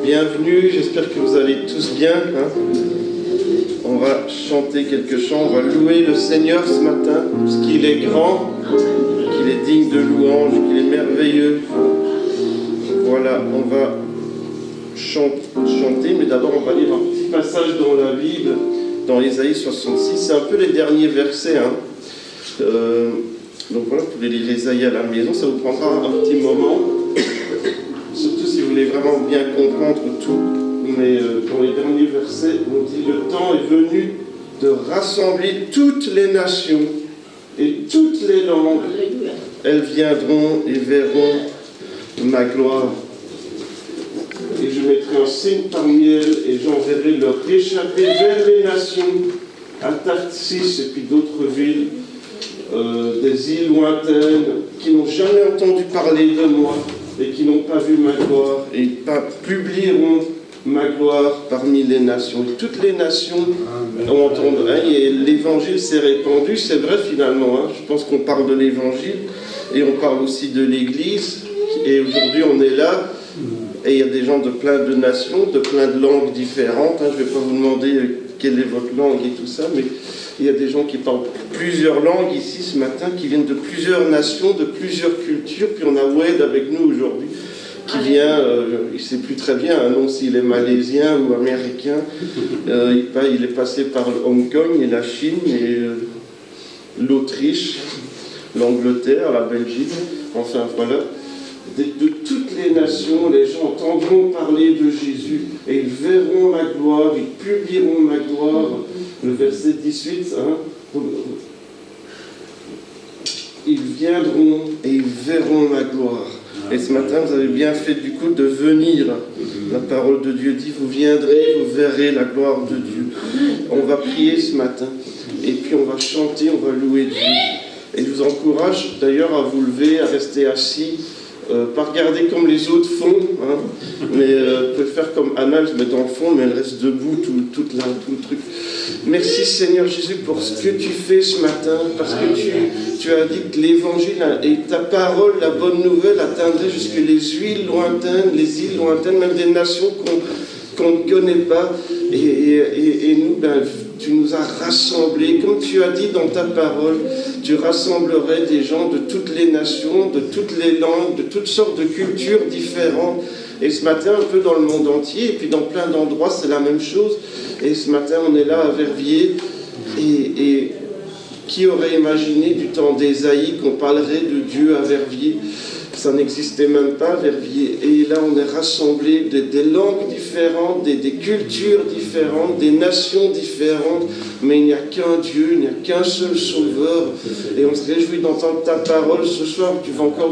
bienvenue, j'espère que vous allez tous bien. On va chanter quelques chants, on va louer le Seigneur ce matin, parce qu'il est grand, qu'il est digne de louange, qu'il est merveilleux. Voilà, on va chanter, mais d'abord on va lire un petit passage dans la Bible, dans Ésaïe 66, c'est un peu les derniers versets. Donc voilà, vous pouvez lire Ésaïe à la maison, ça vous prendra un petit moment. Surtout si vous voulez vraiment bien comprendre tout. Mais dans les derniers versets, on dit « Le temps est venu de rassembler toutes les nations et toutes les langues. Elles viendront et verront ma gloire. Et je mettrai un signe parmi elles et j'enverrai leur échappée vers les nations, à Tarsis et puis d'autres villes, des îles lointaines qui n'ont jamais entendu parler de moi et qui n'ont pas vu ma gloire et publieront ma gloire parmi les nations. Et toutes les nations ont entendu. Et l'évangile s'est répandu, c'est vrai finalement. Je pense qu'on parle de l'évangile et on parle aussi de l'église. Et aujourd'hui on est là et il y a des gens de plein de nations, de plein de langues différentes. Je ne vais pas vous demander quelle est votre langue et tout ça, mais il y a des gens qui parlent plusieurs langues ici ce matin, qui viennent de plusieurs nations, de plusieurs cultures. Puis on a Wade avec nous aujourd'hui, qui vient, il ne sait plus très bien, non s'il est malaisien ou américain. Il est passé par Hong Kong et la Chine et l'Autriche, l'Angleterre, la Belgique. Enfin voilà. De toutes les nations, les gens entendront parler de Jésus et ils verront ma gloire, ils publieront ma gloire. Le verset 18, ils viendront et ils verront ma gloire. Et ce matin, vous avez bien fait du coup de venir. La parole de Dieu dit, vous viendrez, vous verrez la gloire de Dieu. On va prier ce matin et puis on va chanter, on va louer Dieu. Et je vous encourage d'ailleurs à vous lever, à rester assis. Pas regarder comme les autres font, mais vous pouvez faire comme Anna, elle se met dans le fond, mais elle reste debout tout le truc. Merci Seigneur Jésus pour ce que tu fais ce matin, parce que tu as dit que l'évangile et ta parole, la bonne nouvelle, atteindrait jusque les îles lointaines, même des nations qu'on ne connaît pas. Et nous, tu nous as rassemblés, comme tu as dit dans ta parole, tu rassemblerais des gens de toutes les nations, de toutes les langues, de toutes sortes de cultures différentes. Et ce matin, un peu dans le monde entier, et puis dans plein d'endroits, c'est la même chose. Et ce matin, on est là à Verviers, et qui aurait imaginé du temps d'Ésaïe qu'on parlerait de Dieu à Verviers? Ça n'existait même pas, Verviers. Et là, on est rassemblés des langues différentes, des cultures différentes, des nations différentes. Mais il n'y a qu'un Dieu, il n'y a qu'un seul Sauveur. Et on se réjouit d'entendre ta parole ce soir. Tu vas encore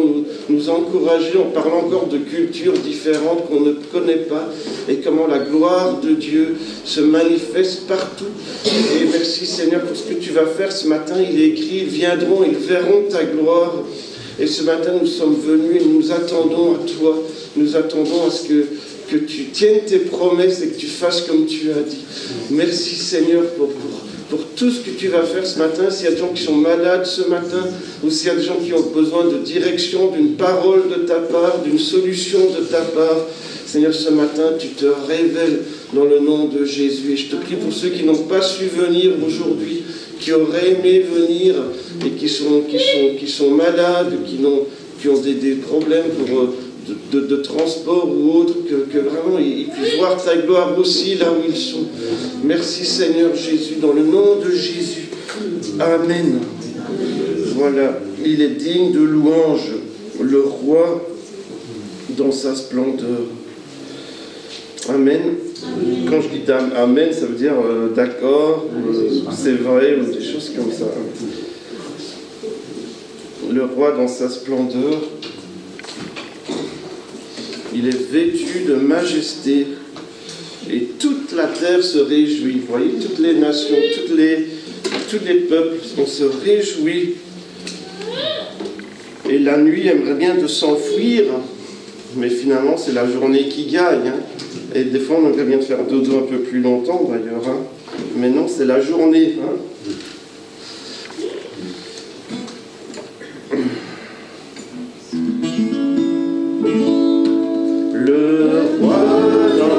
nous encourager en parlant encore de cultures différentes qu'on ne connaît pas. Et comment la gloire de Dieu se manifeste partout. Et merci Seigneur pour ce que tu vas faire ce matin. Il est écrit, ils viendront, ils verront ta gloire. Et ce matin, nous sommes venus et nous attendons à toi. Nous attendons à ce que tu tiennes tes promesses et que tu fasses comme tu as dit. Merci Seigneur pour tout ce que tu vas faire ce matin. S'il y a des gens qui sont malades ce matin, ou s'il y a des gens qui ont besoin de direction, d'une parole de ta part, d'une solution de ta part, Seigneur, ce matin, tu te révèles dans le nom de Jésus. Et je te prie pour ceux qui n'ont pas su venir aujourd'hui, qui auraient aimé venir et qui sont malades, qui ont des problèmes de transport ou autre, que vraiment ils puissent voir ta gloire aussi là où ils sont. Merci Seigneur Jésus, dans le nom de Jésus. Amen. Voilà, il est digne de louange, le roi dans sa splendeur. Amen. Quand je dis amen, ça veut dire d'accord, c'est vrai, ou des choses comme ça. Le roi dans sa splendeur, il est vêtu de majesté et toute la terre se réjouit. Vous voyez, toutes les nations, tous les peuples, on se réjouit. Et la nuit aimerait bien de s'enfuir, mais finalement c'est la journée qui gagne. Et des fois on aimerait bien de faire dodo un peu plus longtemps d'ailleurs. Mais non, c'est la journée. Le roi dans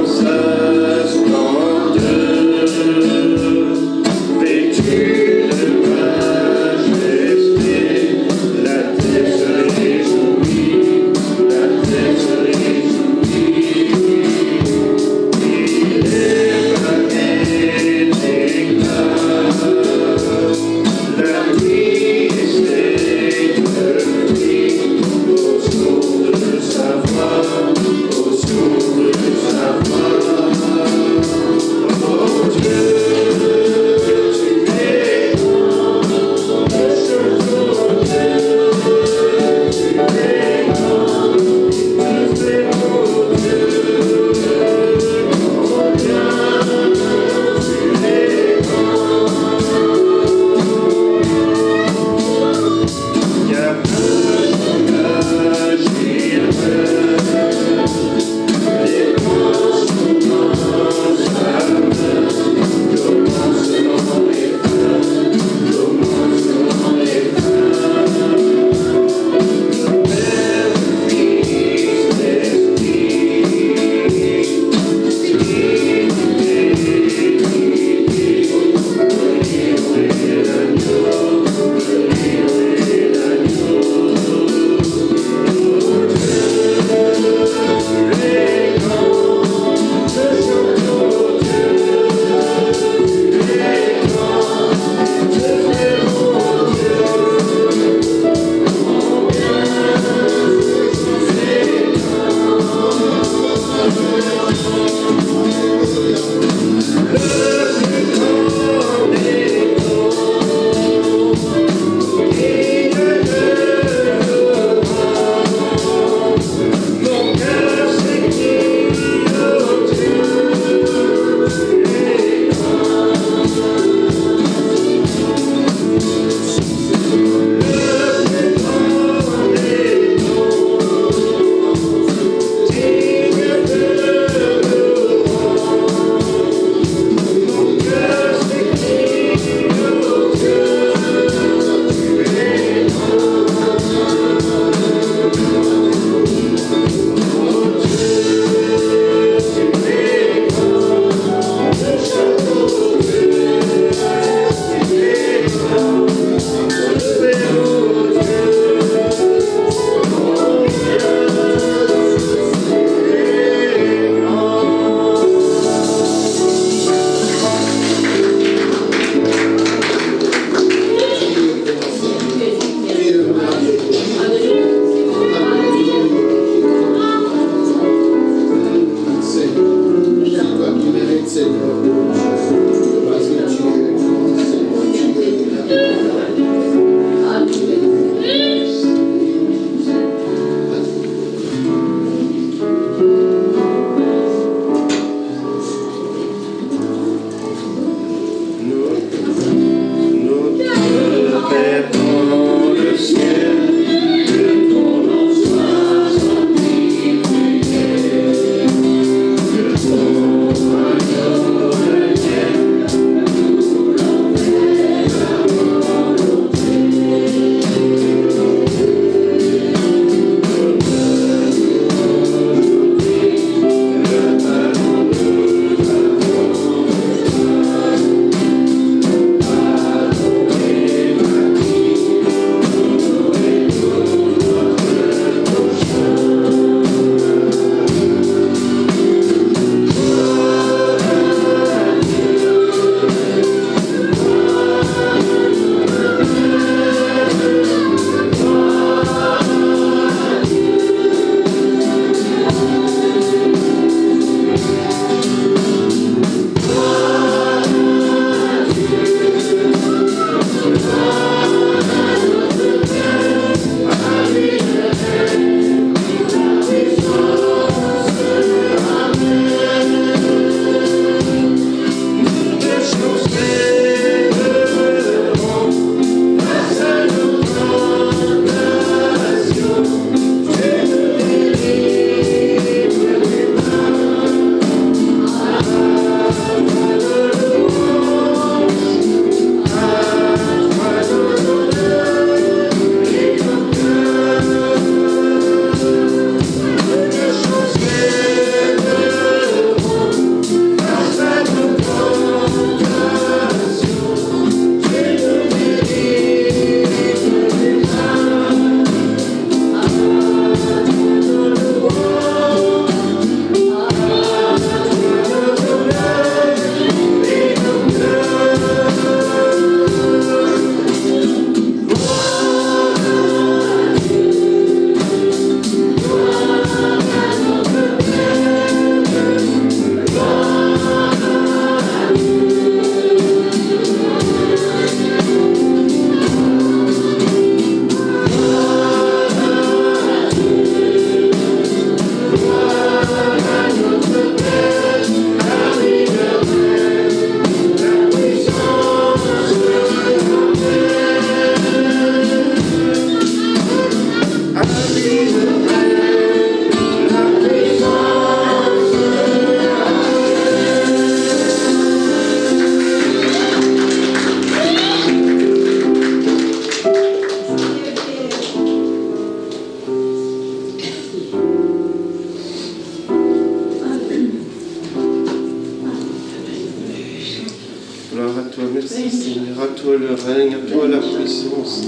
Merci Seigneur, à toi le règne, à toi la puissance.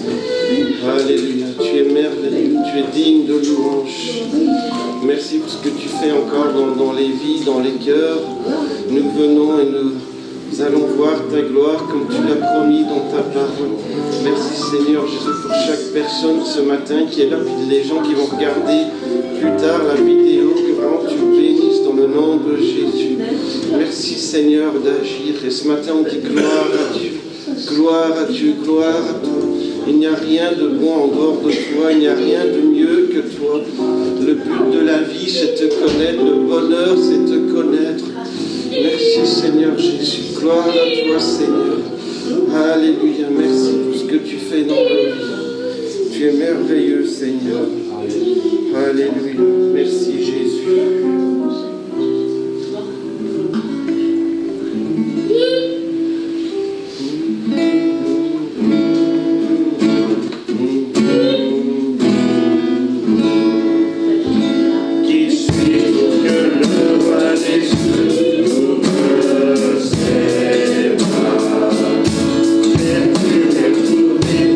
Alléluia, tu es merveilleux, tu es digne de louange. Merci pour ce que tu fais encore dans les vies, dans les cœurs. Nous venons et nous allons voir ta gloire comme tu l'as promis dans ta parole. Merci Seigneur Jésus pour chaque personne ce matin qui est là, puis les gens qui vont regarder plus tard la vidéo, que vraiment tu bénisses dans le nom de Jésus. Merci Seigneur d'agir. Et ce matin on dit gloire à Dieu, gloire à Dieu, gloire à toi. Il n'y a rien de bon en dehors de toi, il n'y a rien de mieux que toi. Le but de la vie c'est te connaître, le bonheur c'est te connaître. Merci Seigneur Jésus, gloire à toi Seigneur. Alléluia, merci pour ce que tu fais dans nos vies. Tu es merveilleux Seigneur. Alléluia, merci Jésus.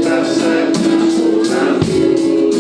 Par sa grâce, pour l'amour.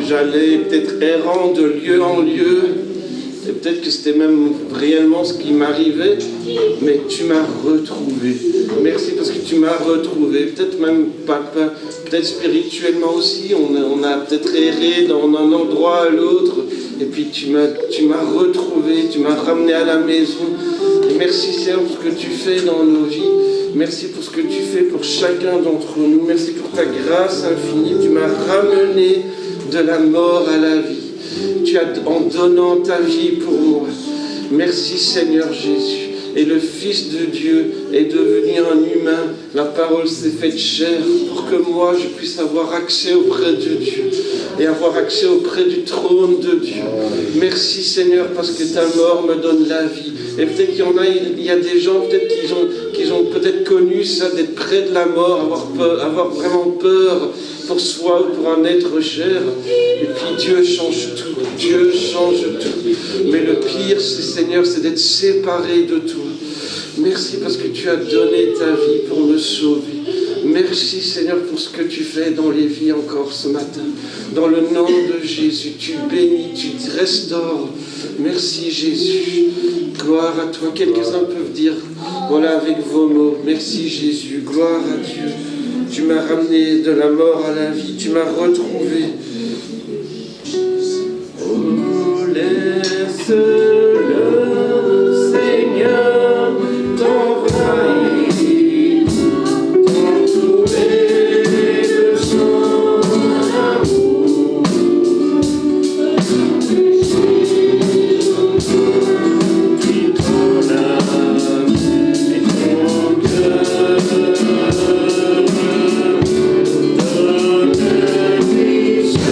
j'allais peut-être errant de lieu en lieu, et peut-être que c'était même réellement ce qui m'arrivait, mais tu m'as retrouvé. Merci parce que tu m'as retrouvé, peut-être même peut-être spirituellement aussi, on a peut-être erré d'un endroit à l'autre, et puis tu m'as retrouvé, tu m'as ramené à la maison. Et merci Seigneur pour ce que tu fais dans nos vies. Merci pour ce que tu fais pour chacun d'entre nous. Merci pour ta grâce infinie. Tu m'as ramené de la mort à la vie. Tu as, en donnant ta vie pour moi. Merci Seigneur Jésus. Et le Fils de Dieu est devenu un humain. La parole s'est faite chair pour que moi je puisse avoir accès auprès de Dieu et avoir accès auprès du trône de Dieu. Merci Seigneur parce que ta mort me donne la vie. Et peut-être il y a des gens peut-être qui ont peut-être connu ça, d'être près de la mort, avoir vraiment peur pour soi ou pour un être cher. Et puis Dieu change tout. Dieu change tout. Mais le pire, Seigneur, c'est d'être séparé de tout. Merci parce que tu as donné ta vie pour me sauver. Merci Seigneur pour ce que tu fais dans les vies encore ce matin. Dans le nom de Jésus, tu bénis, tu te restaures. Merci Jésus. Gloire à toi. Quelques-uns peuvent dire, voilà avec vos mots, merci Jésus, gloire à Dieu. Tu m'as ramené de la mort à la vie, tu m'as retrouvé. Oh, laisse-le, Seigneur, t'envahir, t'entourer de son amour. Qui ton âme et ton cœur, donne-lui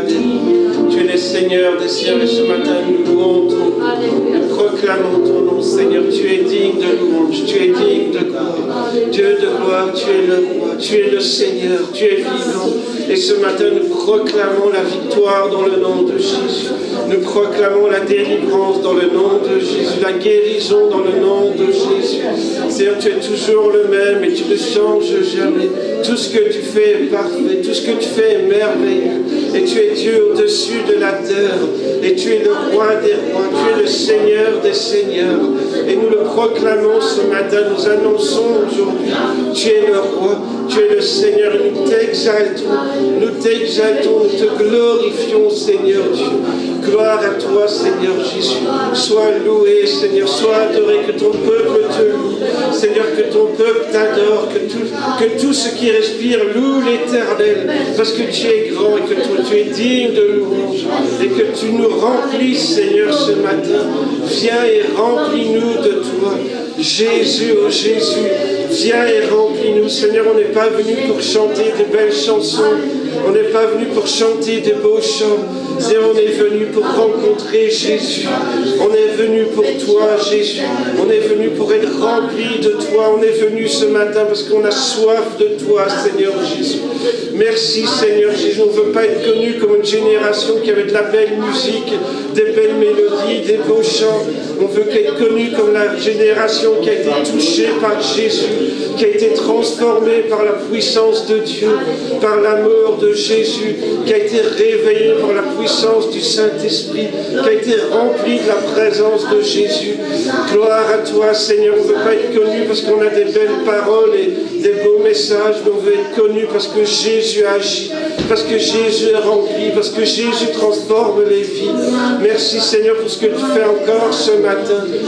Tu es le Seigneur des cieux et ce matin nous louons ton nom. Nous proclamons ton nom, Seigneur. Tu es digne de louange, tu es digne de gloire. Dieu de gloire, tu es le roi, tu es le Seigneur, tu es vivant. Et ce matin, nous proclamons la victoire dans le nom de Jésus. Nous proclamons la délivrance dans le nom de Jésus, la guérison dans le nom de Jésus. Seigneur, tu es toujours le même et tu ne changes jamais. Tout ce que tu fais est parfait, tout ce que tu fais est merveilleux. Et tu es Dieu au-dessus de la terre. Et tu es le roi des rois, tu es le Seigneur des seigneurs. Et nous le proclamons ce matin, nous annonçons aujourd'hui, tu es le roi, tu es le Seigneur, et nous t'exaltons, nous te glorifions, Seigneur Dieu. Gloire à toi, Seigneur Jésus. Sois loué, Seigneur, sois adoré, que ton peuple te loue. Seigneur, que ton peuple t'adore, que tout ce qui respire loue l'Éternel, parce que tu es grand et que tu es digne de louange, et que tu nous remplisses, Seigneur, ce matin. Viens et remplis-nous de toi. Jésus, oh Jésus, viens et remplis-nous. Seigneur, on n'est pas venu pour chanter de belles chansons, on n'est pas venu pour chanter de beaux chants. Seigneur, on est venu pour rencontrer Jésus. On est venu pour toi, Jésus. On est venu pour être rempli de toi. On est venu ce matin parce qu'on a soif de toi, Seigneur Jésus. Merci, Seigneur Jésus. On ne veut pas être connu comme une génération qui avait de la belle musique, des belles mélodies, des beaux chants. On veut être connu comme la génération qui a été touchée par Jésus, qui a été transformée par la puissance de Dieu, par l'amour de Jésus, qui a été réveillée par la puissance du Saint-Esprit, qui a été remplie de la présence de Jésus. Gloire à toi, Seigneur. On ne veut pas être connu parce qu'on a des belles paroles et des beaux messages, mais on veut être connu parce que Jésus agit, parce que Jésus est rempli, parce que Jésus transforme les vies. Merci, Seigneur, pour ce que tu fais encore ce matin.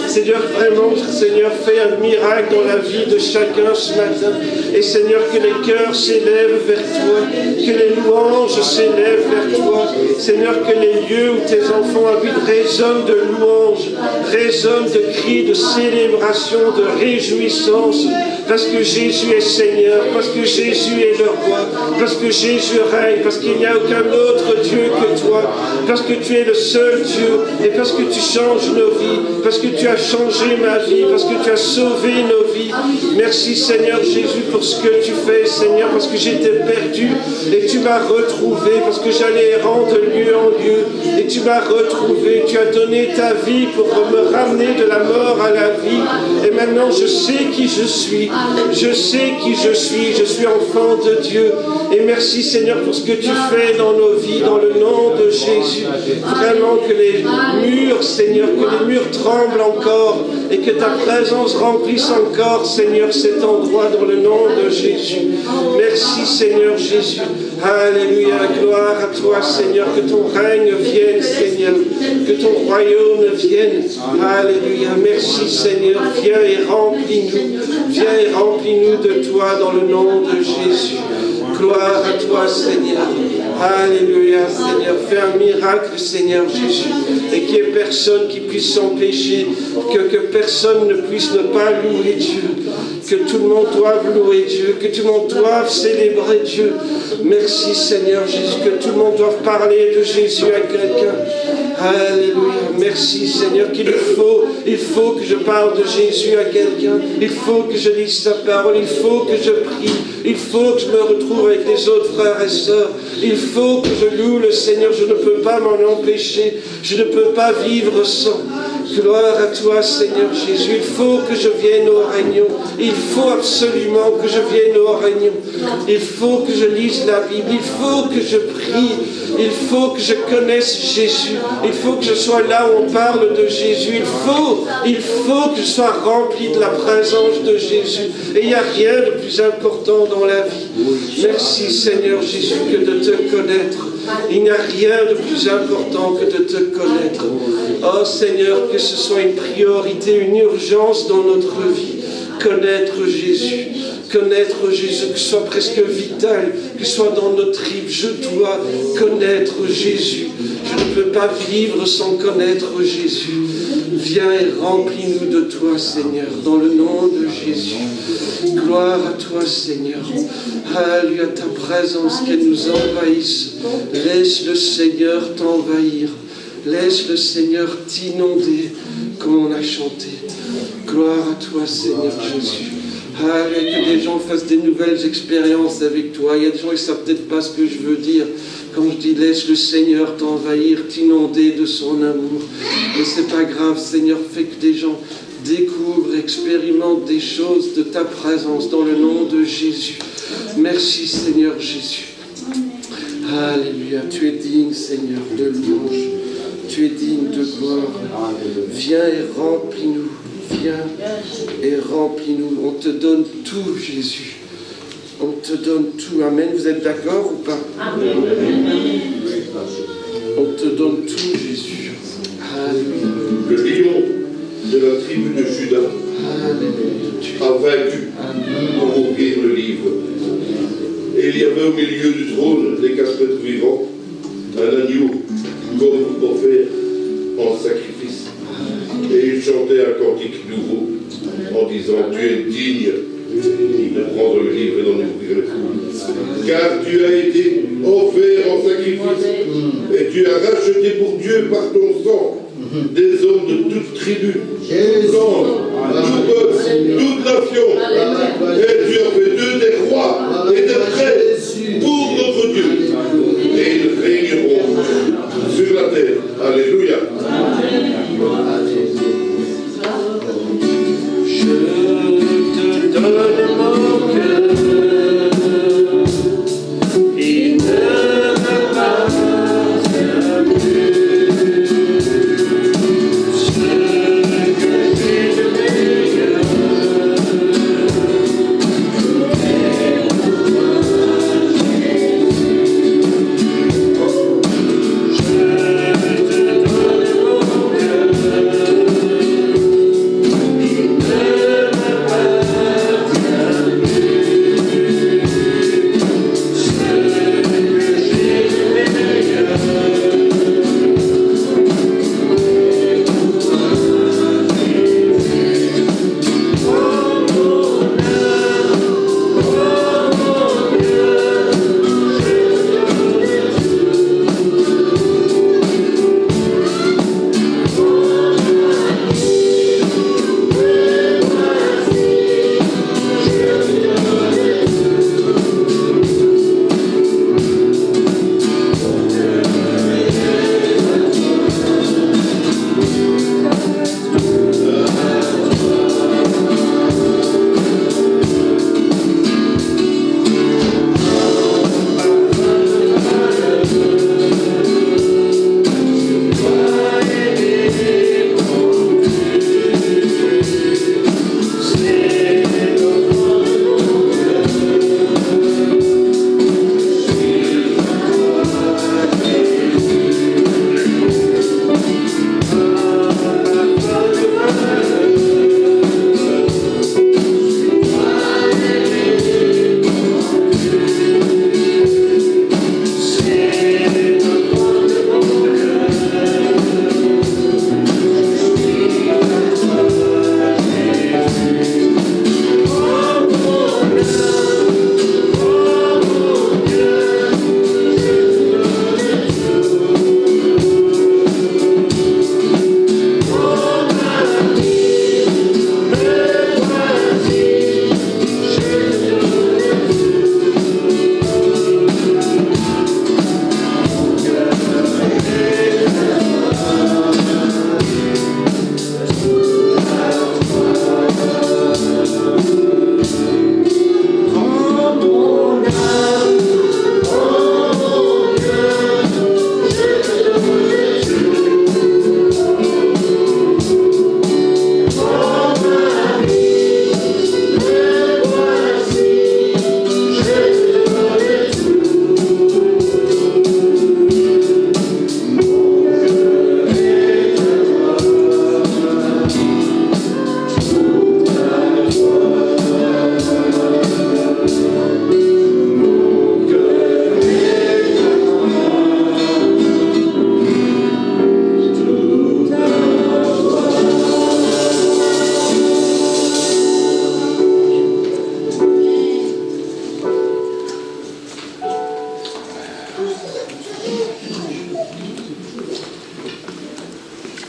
Seigneur, vraiment, Seigneur, fais un miracle dans la vie de chacun ce matin. Et Seigneur, que les cœurs s'élèvent vers toi, que les louanges s'élèvent vers toi. Seigneur, que les lieux où tes enfants habitent résonnent de louanges, résonnent de cris, de célébration, de réjouissance, parce que Jésus est Seigneur, parce que Jésus est le roi, parce que Jésus règne, parce qu'il n'y a aucun autre Dieu que toi, parce que tu es le seul Dieu, et parce que tu changes nos vies, parce que tu as changé ma vie, parce que tu as sauvé nos vies. Merci, Seigneur Jésus, pour ce que tu fais, Seigneur, parce que j'étais perdu et tu m'as retrouvé, parce que j'allais errant de lieu en lieu et tu m'as retrouvé. Tu as donné ta vie pour me ramener de la mort à la vie. Et maintenant, je sais qui je suis. Je sais qui je suis. Je suis enfant de Dieu. Et merci, Seigneur, pour ce que tu fais dans nos vies, dans le nom de Jésus. Vraiment que les murs, Seigneur, que les murs tremblent encore et que ta présence remplisse encore, Seigneur, cet endroit dans le nom de Jésus. Merci, Seigneur Jésus. Alléluia, gloire à toi, Seigneur, que ton règne vienne, Seigneur, que ton royaume vienne. Alléluia, merci, Seigneur, viens et remplis-nous de toi dans le nom de Jésus. Gloire à toi, Seigneur. Alléluia, Seigneur. Fais un miracle, Seigneur Jésus. Et qu'il n'y ait personne qui puisse s'empêcher, que personne ne puisse ne pas louer Dieu. Que tout le monde doive louer Dieu, que tout le monde doive célébrer Dieu. Merci, Seigneur Jésus, que tout le monde doive parler de Jésus à quelqu'un. Alléluia. Merci, Seigneur, il faut que je parle de Jésus à quelqu'un. Il faut que je lise sa parole. Il faut que je prie. Il faut que je me retrouve avec les autres frères et sœurs. Il faut que je loue le Seigneur. Je ne peux pas m'en empêcher. Je ne peux pas vivre sans. Gloire à toi, Seigneur Jésus. Il faut que je vienne au réunion. Il faut absolument que je vienne au réunion. Il faut que je lise la Bible. Il faut que je prie. Il faut que je connaisse Jésus. Il faut que je sois là où on parle de Jésus. Il faut que je sois rempli de la présence de Jésus. Et il n'y a rien de plus important dans la vie. Merci, Seigneur Jésus, que de te connaître. Il n'y a rien de plus important que de te connaître. Oh Seigneur, que ce soit une priorité, une urgence dans notre vie. Connaître Jésus. Connaître Jésus, que ce soit presque vital, que ce soit dans nos tripes. Je dois connaître Jésus. Je ne peux pas vivre sans connaître Jésus. Viens et remplis-nous de toi, Seigneur, dans le nom de Jésus. Gloire à toi, Seigneur. Alléluia, ta présence qu'elle nous envahisse. Laisse le Seigneur t'envahir. Laisse le Seigneur t'inonder, comme on a chanté. Gloire à toi, Seigneur Jésus. Alléluia, que des gens fassent des nouvelles expériences avec toi. Il y a des gens qui ne savent peut-être pas ce que je veux dire. Quand je dis laisse le Seigneur t'envahir, t'inonder de son amour. Mais c'est pas grave, Seigneur, fais que des gens découvrent, expérimentent des choses de ta présence dans le nom de Jésus. Merci, Seigneur Jésus. Alléluia, tu es digne, Seigneur, de louange. Tu es digne de gloire. Viens et remplis-nous. Viens et remplis-nous. On te donne tout, Jésus. On te donne tout. Amen. Vous êtes d'accord ou pas? Amen. On te donne tout, Jésus. Alléluia. Le lion de la tribu de Juda a vaincu pour ouvrir le livre. Et il y avait au milieu du trône des 4 êtres vivants un agneau comme pour faire en sacrifice. Et il chantait un cantique nouveau en disant: tu es digne de prendre le livre et d'en ouvrir le trône. Car tu as été offert en sacrifice et tu as racheté pour Dieu par ton sang des hommes de toute tribu, toute langue, tout peuple, toute nation. Et tu as fait d'eux des rois et des prêtres pour notre Dieu. Et ils régneront sur la terre. Alléluia. Je te donne mon cœur. Il ne m'appartient plus. Ce que j'ai de meilleur. Et pour moi,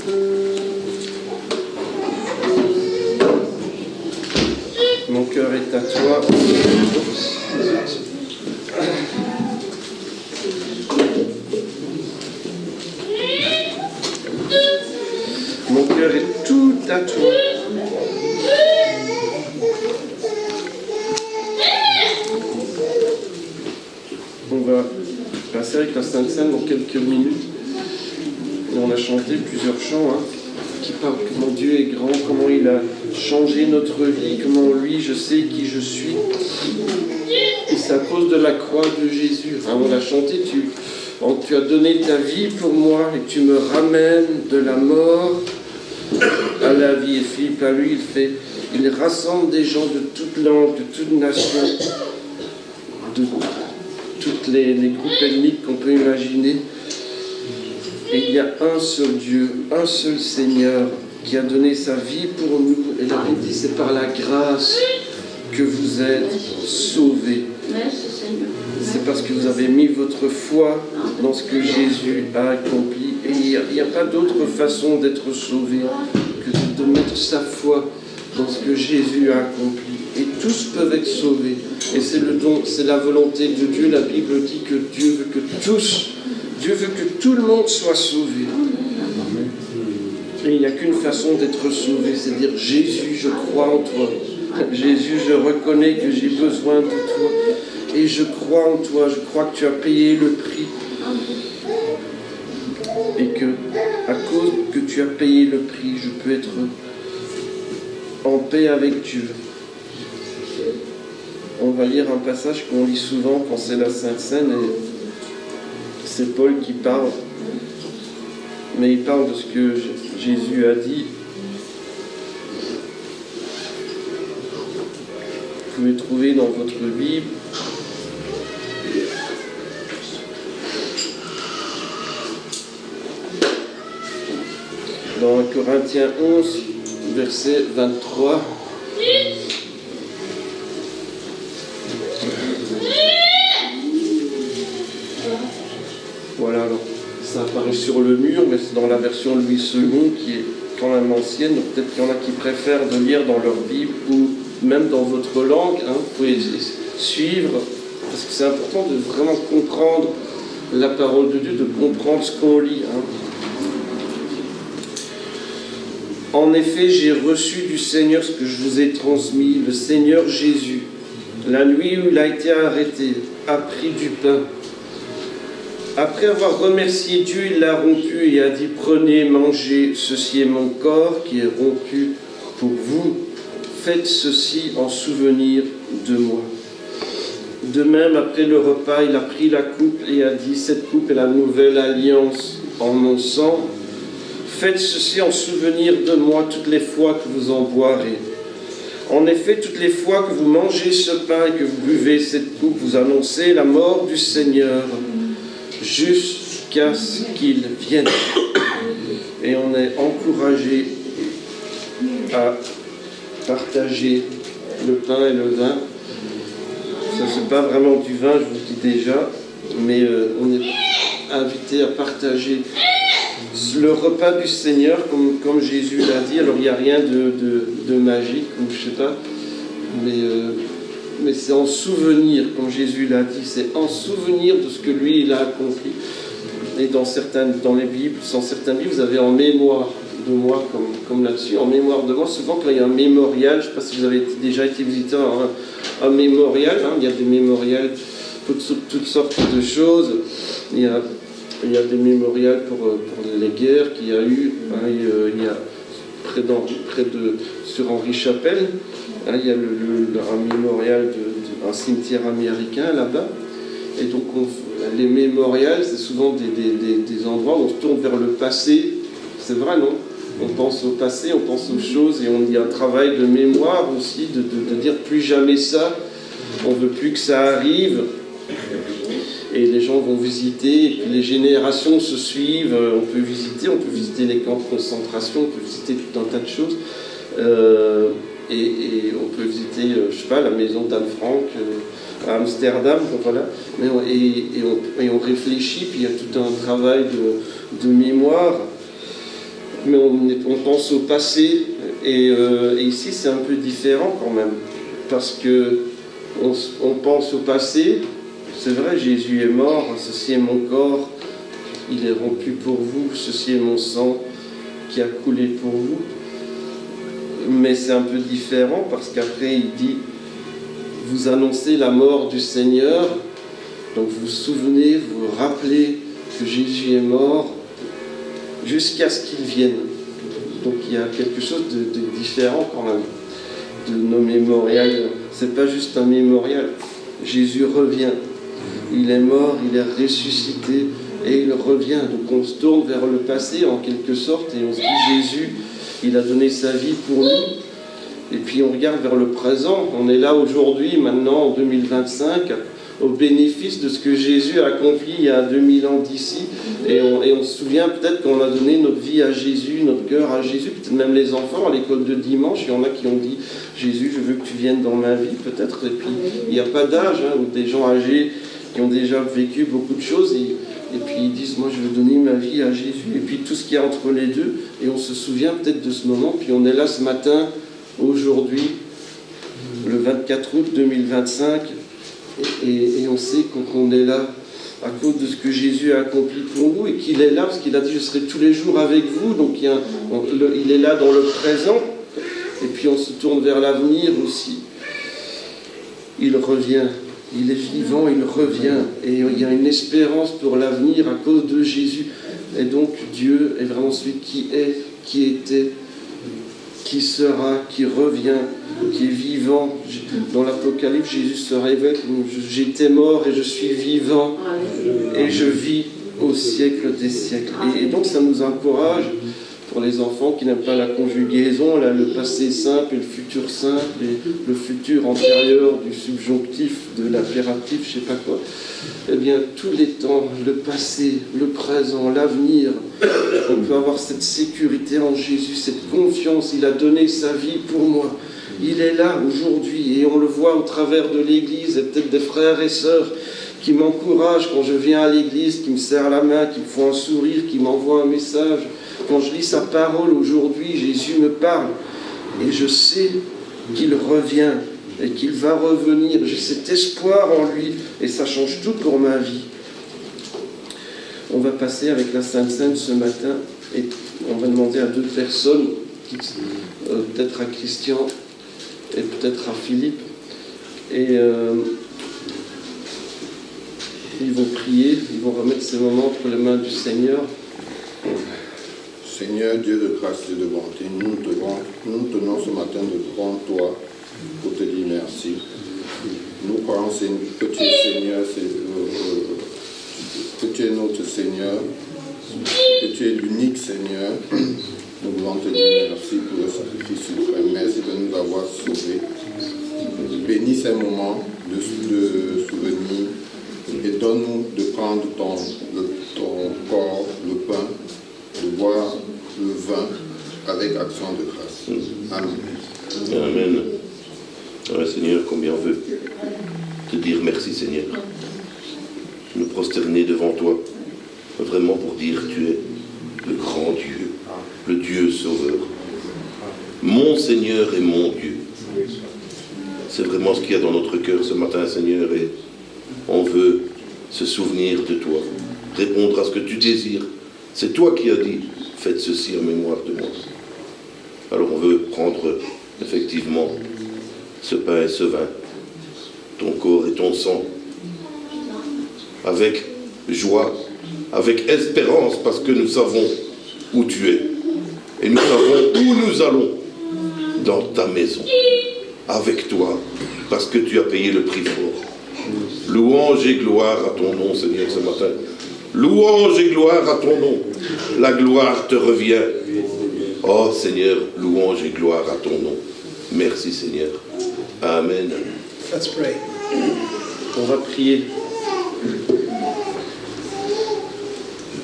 Mon cœur est à toi. Mon cœur est tout à toi. On va passer avec la Sainte Seine dans quelques minutes. Et on a chanté plusieurs chants qui parlent comment Dieu est grand, comment il a changé notre vie, comment lui, je sais qui je suis. Et c'est à cause de la croix de Jésus. On l'a chanté, tu as donné ta vie pour moi et tu me ramènes de la mort à la vie. Et Philippe, à lui, il rassemble des gens de toute langue, de toute nation, de tous les groupes ethniques qu'on peut imaginer. Et il y a un seul Dieu, un seul Seigneur qui a donné sa vie pour nous. Et la Bible dit, c'est par la grâce que vous êtes sauvés. C'est parce que vous avez mis votre foi dans ce que Jésus a accompli. Et il n'y a pas d'autre façon d'être sauvé que de mettre sa foi dans ce que Jésus a accompli. Et tous peuvent être sauvés. Et c'est le don, c'est la volonté de Dieu. La Bible dit que Dieu veut que tout le monde soit sauvé. Et il n'y a qu'une façon d'être sauvé, c'est dire Jésus, je crois en toi. Jésus, je reconnais que j'ai besoin de toi. Et je crois en toi, je crois que tu as payé le prix. Et que, à cause que tu as payé le prix, je peux être en paix avec Dieu. On va lire un passage qu'on lit souvent quand c'est la Sainte Seine, et c'est Paul qui parle. Mais il parle de ce que Jésus a dit. Vous pouvez trouver dans votre Bible. Dans 1 Corinthiens 11, verset 23. Voilà, alors ça apparaît sur le mur, mais c'est dans la version Louis II qui est quand même ancienne. Donc peut-être qu'il y en a qui préfèrent de lire dans leur Bible ou même dans votre langue. Vous pouvez suivre, parce que c'est important de vraiment comprendre la parole de Dieu, de comprendre ce qu'on lit. En effet, j'ai reçu du Seigneur ce que je vous ai transmis. Le Seigneur Jésus, la nuit où il a été arrêté, a pris du pain. Après avoir remercié Dieu, il l'a rompu et a dit, prenez, mangez, ceci est mon corps qui est rompu pour vous. Faites ceci en souvenir de moi. De même, après le repas, il a pris la coupe et a dit, cette coupe est la nouvelle alliance en mon sang. Faites ceci en souvenir de moi toutes les fois que vous en boirez. En effet, toutes les fois que vous mangez ce pain et que vous buvez cette coupe, vous annoncez la mort du Seigneur jusqu'à ce qu'il vienne. Et on est encouragé à partager le pain et le vin. Ça, c'est pas vraiment du vin, je vous le dis déjà, mais on est invité à partager le repas du Seigneur, comme Jésus l'a dit. Alors il n'y a rien de magique, ou je sais pas, mais c'est en souvenir, comme Jésus l'a dit, c'est en souvenir de ce que lui il a accompli. Et dans les Bibles, dans certaines Bibles, vous avez en mémoire de moi, comme là-dessus, en mémoire de moi. Souvent quand il y a un mémorial, je ne sais pas si vous avez déjà été visiter un mémorial, il y a des mémorials pour toutes sortes de choses. Il y a des mémorials pour les guerres qu'il y a eu. Il y a sur Henri Chapelle, il y a un mémorial d'un cimetière américain là-bas. Et donc les mémorials, c'est souvent des endroits où on se tourne vers le passé. C'est vrai, non? On pense au passé, on pense aux choses, et on y a un travail de mémoire aussi, de dire plus jamais ça, on ne veut plus que ça arrive. Et les gens vont visiter, et puis les générations se suivent. On peut visiter les camps de concentration, on peut visiter tout un tas de choses. Et on peut visiter, je sais pas, la maison d'Anne Frank à Amsterdam, voilà. Et on réfléchit, puis il y a tout un travail de mémoire. mais on pense au passé, et ici c'est un peu différent quand même, parce que on pense au passé. C'est vrai, Jésus est mort, ceci est mon corps, il est rompu pour vous, ceci est mon sang qui a coulé pour vous. Mais c'est un peu différent parce qu'après il dit, vous annoncez la mort du Seigneur, donc vous vous souvenez, vous vous rappelez que Jésus est mort jusqu'à ce qu'il vienne. Donc il y a quelque chose de différent quand même de nos mémorials. C'est pas juste un mémorial. Jésus revient. Il est mort, il est ressuscité et il revient. Donc on se tourne vers le passé en quelque sorte et on se dit Jésus, il a donné sa vie pour nous. Et puis on regarde vers le présent. On est là aujourd'hui, maintenant en 2025, au bénéfice de ce que Jésus a accompli il y a 2000 ans d'ici. Et on se souvient peut-être qu'on a donné notre vie à Jésus, notre cœur à Jésus. Peut-être même les enfants à l'école de dimanche, il y en a qui ont dit Jésus, je veux que tu viennes dans ma vie, peut-être. Et puis il n'y a pas d'âge, ou des gens âgés qui ont déjà vécu beaucoup de choses et puis ils disent moi je veux donner ma vie à Jésus et puis tout ce qu'il y a entre les deux et on se souvient peut-être de ce moment, puis on est là ce matin aujourd'hui le 24 août 2025 et on sait qu'on est là à cause de ce que Jésus a accompli pour nous et qu'il est là parce qu'il a dit je serai tous les jours avec vous, donc il est là dans le présent et puis on se tourne vers l'avenir aussi. Il revient. Il est vivant, il revient. Et il y a une espérance pour l'avenir à cause de Jésus. Et donc Dieu est vraiment celui qui est, qui était, qui sera, qui revient, qui est vivant. Dans l'Apocalypse, Jésus se révèle comme j'étais mort et je suis vivant. Et je vis au siècle des siècles. Et donc ça nous encourage pour les enfants qui n'aiment pas la conjugaison, là, le passé simple et le futur simple, et le futur antérieur du subjonctif, de l'impératif, je ne sais pas quoi. Eh bien, tous les temps, le passé, le présent, l'avenir, on peut avoir cette sécurité en Jésus, cette confiance. Il a donné sa vie pour moi. Il est là aujourd'hui et on le voit au travers de l'Église et peut-être des frères et sœurs qui m'encouragent quand je viens à l'église, qui me serrent la main, qui me font un sourire, qui m'envoient un message. Quand je lis sa parole aujourd'hui, Jésus me parle et je sais qu'il revient et qu'il va revenir. J'ai cet espoir en lui et ça change tout pour ma vie. On va passer avec la Sainte Seine ce matin et on va demander à deux personnes, peut-être à Christian et peut-être à Philippe, et ils vont prier, ils vont remettre ces moments entre les mains du Seigneur. Seigneur, Dieu de grâce et de bonté, nous tenons ce matin devant toi pour te dire merci. Nous croyons que tu es Seigneur, que tu es notre Seigneur, que tu es l'unique Seigneur. Nous voulons te dire merci pour le sacrifice suprême. Merci de nous avoir sauvés. Bénis ces moments de souvenir et donne-nous de prendre ton corps, le pain, de boire le vin avec action de grâce. Amen. Amen. Ouais, Seigneur, combien on veut te dire merci, Seigneur. Nous prosterner devant toi, vraiment pour dire tu es le grand Dieu, le Dieu sauveur. Mon Seigneur et mon Dieu. C'est vraiment ce qu'il y a dans notre cœur ce matin, Seigneur, et on veut se souvenir de toi, répondre à ce que tu désires. C'est toi qui as dit, faites ceci en mémoire de moi. Alors on veut prendre effectivement ce pain et ce vin, ton corps et ton sang, avec joie, avec espérance, parce que nous savons où tu es. Et nous savons où nous allons, dans ta maison, avec toi, parce que tu as payé le prix fort. Louange et gloire à ton nom, Seigneur, ce matin. Louange et gloire à ton nom. La gloire te revient. Oh Seigneur, louange et gloire à ton nom. Merci Seigneur. Amen. Let's pray. On va prier.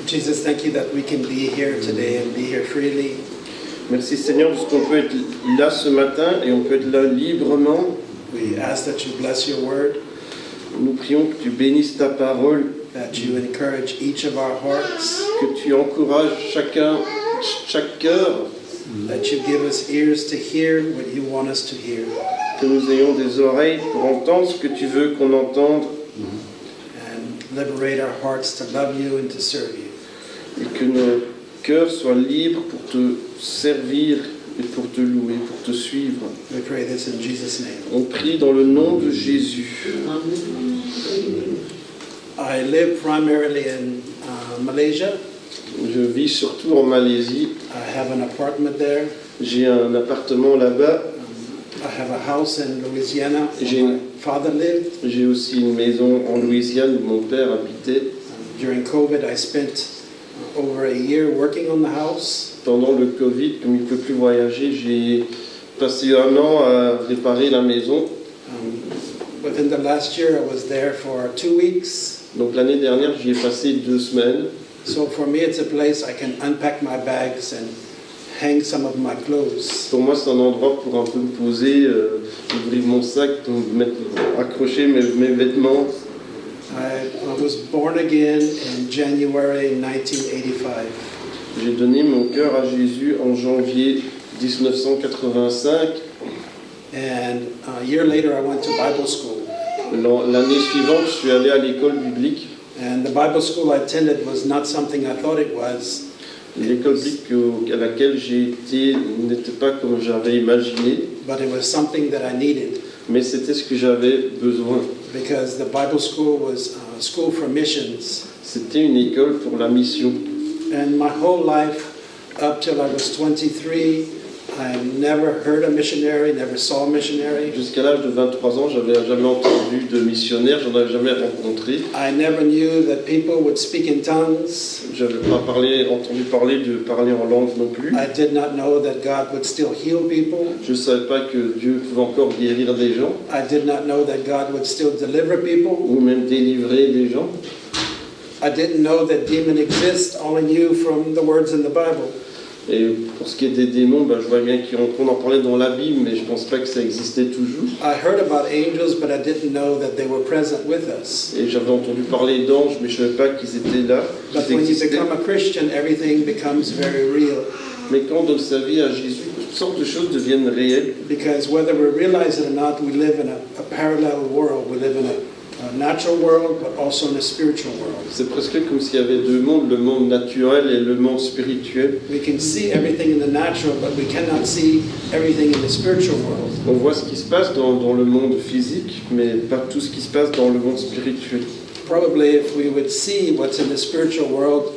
Jesus, thank you that we can be here today and be here freely. Merci Seigneur parce qu'on peut être là ce matin et on peut être là librement. We ask that you bless your word, Nous prions que tu bénisses ta parole, that you encourage each of our hearts, que tu encourages chacun chaque cœur, that you give us ears to hear what you want us to hear, que nous ayons des oreilles pour entendre ce que tu veux qu'on entende, and liberate our hearts to love you and to serve you. et que nos cœurs soient libres pour te servir et pour te louer, pour te suivre. We pray this in Jesus' name. On prie dans le nom de Jésus. I live primarily in Malaysia. Je vis surtout en Malaisie. I have an apartment there. J'ai un appartement là-bas. I have a house in Louisiana J'ai- where my father lived. J'ai aussi une maison en Louisiane où mon père habitait. During COVID, I spent over a year working on the house. Pendant le Covid, comme il ne peut plus voyager, j'ai passé 1 an à réparer la maison. Within the last year, I was there for 2 weeks. Donc l'année dernière, j'y ai passé 2 semaines. So for me, it's a place I can unpack my bags and hang some of my clothes. Pour moi, c'est un endroit pour un peu me poser, ouvrir mon sac, accrocher mes vêtements. I was born again in January 1985. J'ai donné mon cœur à Jésus en janvier 1985. And a year later, I went to Bible school. L'année suivante, je suis allé à l'école biblique. And the Bible school I attended was not something I thought it was. L'école biblique à laquelle j'ai été n'était pas comme j'avais imaginé, But it was something that I needed mais c'était ce que j'avais besoin. because the Bible school was a school for missions. C'était une école pour la mission. And my whole life, up till I was 23, I never heard a missionary, never saw a missionary. Jusqu'à l'âge de 23 ans, j'avais jamais entendu de missionnaire, j'en avais jamais rencontré. I never knew that people would speak in tongues. J'avais pas entendu parler de parler en langue non plus. I did not know that God would still heal people. Je savais pas que Dieu pouvait encore guérir des gens I did not know that God would still deliver people. ou même délivrer des gens. I didn't know that demon exists, only knew from the words in the Bible. Et pour ce qui est des démons, je vois bien qu'on en parlait dans la Bible, mais je pense pas que ça existait toujours. I heard about angels, but I didn't know that they were present with us. Et j'avais entendu parler d'anges, mais je savais pas qu'ils étaient là, But qu'ils when you existaient. become a Christian, everything becomes very real. Mais quand on donne sa vie à Jésus, toutes sortes de choses deviennent réelles. Because whether we realize it or not, we live in a parallel world. We live in a natural world, but also in a spiritual world. C'est presque comme s'il y avait 2 mondes, le monde naturel et le monde spirituel. We can see everything in the natural, but we cannot see everything in the spiritual world. On voit ce qui se passe dans le monde physique, mais pas tout ce qui se passe dans le monde spirituel. Probably if we would see what's in the spiritual world,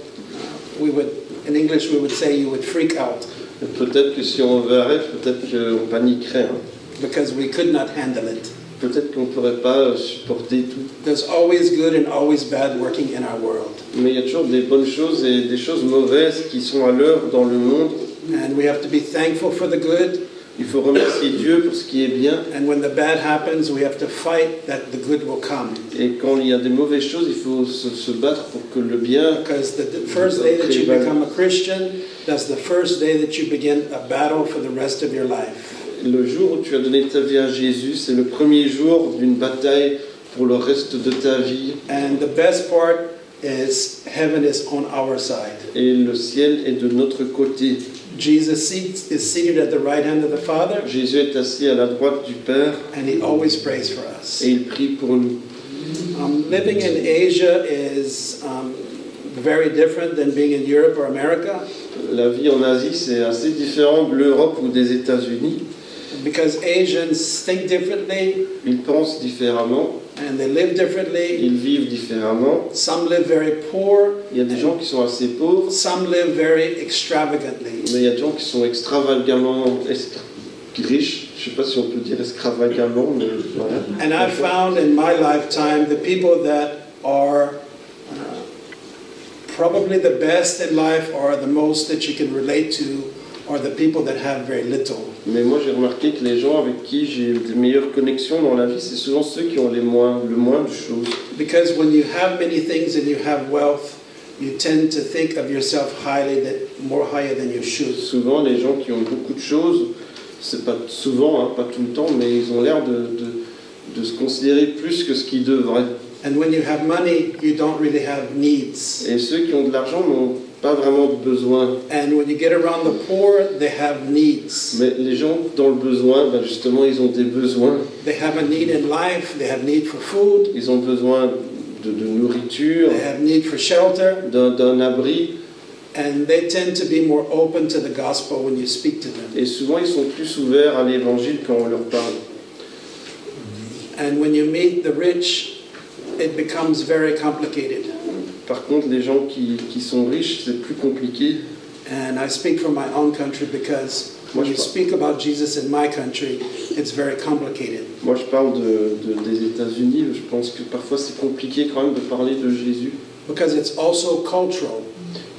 we would, in English we would say you would freak out Et peut-être que si on verrait, peut-être qu'on paniquerait. Hein. because we could not handle it. Peut-être qu'on ne pourrait pas supporter tout. There's always good and always bad working in our world. Mais il y a toujours des bonnes choses et des choses mauvaises qui sont à l'œuvre dans le monde. And we have to be thankful for the good. Il faut remercier Dieu pour ce qui est bien. And when the bad happens, we have to fight that the good will come. Et quand il y a des mauvaises choses, il faut se battre pour que le bien... Because the first day that you become a Christian, that's the first day that you begin a battle for the rest of your life. Le jour où tu as donné ta vie à Jésus, c'est le premier jour d'une bataille pour le reste de ta vie. And the best part is heaven is on our side. Et le ciel est de notre côté. Jesus is seated at the right hand of the Father, Jésus est assis à la droite du Père and he always prays for us. et il prie pour nous. Living in Asia is very different than being in Europe or America La vie en Asie, c'est assez différent de l'Europe ou des États-Unis. because Asians think differently Ils pensent différemment, and they live differently. ils vivent différemment. Some live very poor, Il y a des gens qui sont assez pauvres, some live very extravagantly. mais il y a des gens qui sont extravagamment riches. Je ne sais pas si on peut dire extravagamment, mais voilà. And I've found in my lifetime the people that are probably the best in life or the most that you can relate to are the people that have very little. Mais moi, j'ai remarqué que les gens avec qui j'ai des meilleures connexions dans la vie, c'est souvent ceux qui ont le moins de choses. Because when you have many things and you have wealth, you tend to think of yourself more higher than you should. Souvent, les gens qui ont beaucoup de choses, c'est pas souvent, hein, pas tout le temps, mais ils ont l'air de se considérer plus que ce qu'ils devraient. And when you have money, you don't really have needs. Et ceux qui ont de l'argent n'ont pas vraiment de besoin. And when you get around the poor, they have needs. Mais les gens dans le besoin, ben justement, ils ont des besoins. They have a need in life, they have need for food, Ils ont besoin de nourriture, they have need for shelter, d'un abri. and they tend to be more open to the gospel when you speak to them. Et souvent, ils sont plus ouverts à l'évangile quand on leur parle. And when you meet the rich, it becomes very complicated. Par contre, les gens qui sont riches, c'est plus compliqué. And I speak from my own country because when you speak about Jesus in my country, it's very complicated. Moi, je parle des États-Unis. Je pense que parfois, c'est compliqué quand même de parler de Jésus. Because it's also cultural.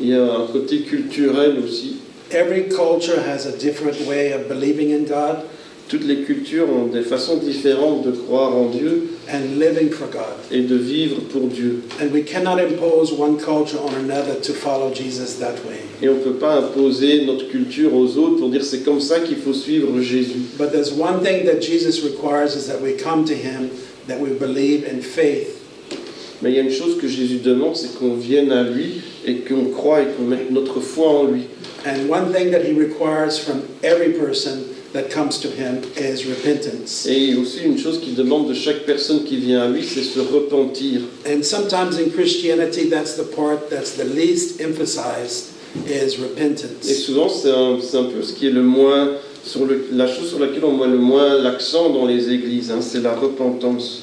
Il y a un côté culturel aussi. Every culture has a different way of believing in God Toutes les cultures ont des façons différentes de croire en Dieu and living for God. et de vivre pour Dieu. And we cannot impose one culture on another to follow Jesus that way. Et on ne peut pas imposer notre culture aux autres pour dire c'est comme ça qu'il faut suivre Jésus. But there's one thing that Jesus requires is that we come to Him, that we believe in faith. Mais il y a une chose que Jésus demande, c'est qu'on vienne à lui et qu'on croie et qu'on mette notre foi en lui. And one thing that He requires from every person that comes to Him is repentance. Et aussi une chose qu'il demande de chaque personne qui vient à lui, c'est se repentir. And sometimes in Christianity, that's the part that's the least emphasized, is Et repentance. souvent, c'est un peu ce qui est le moins, la chose sur laquelle on met le moins l'accent dans les églises, hein, c'est la repentance.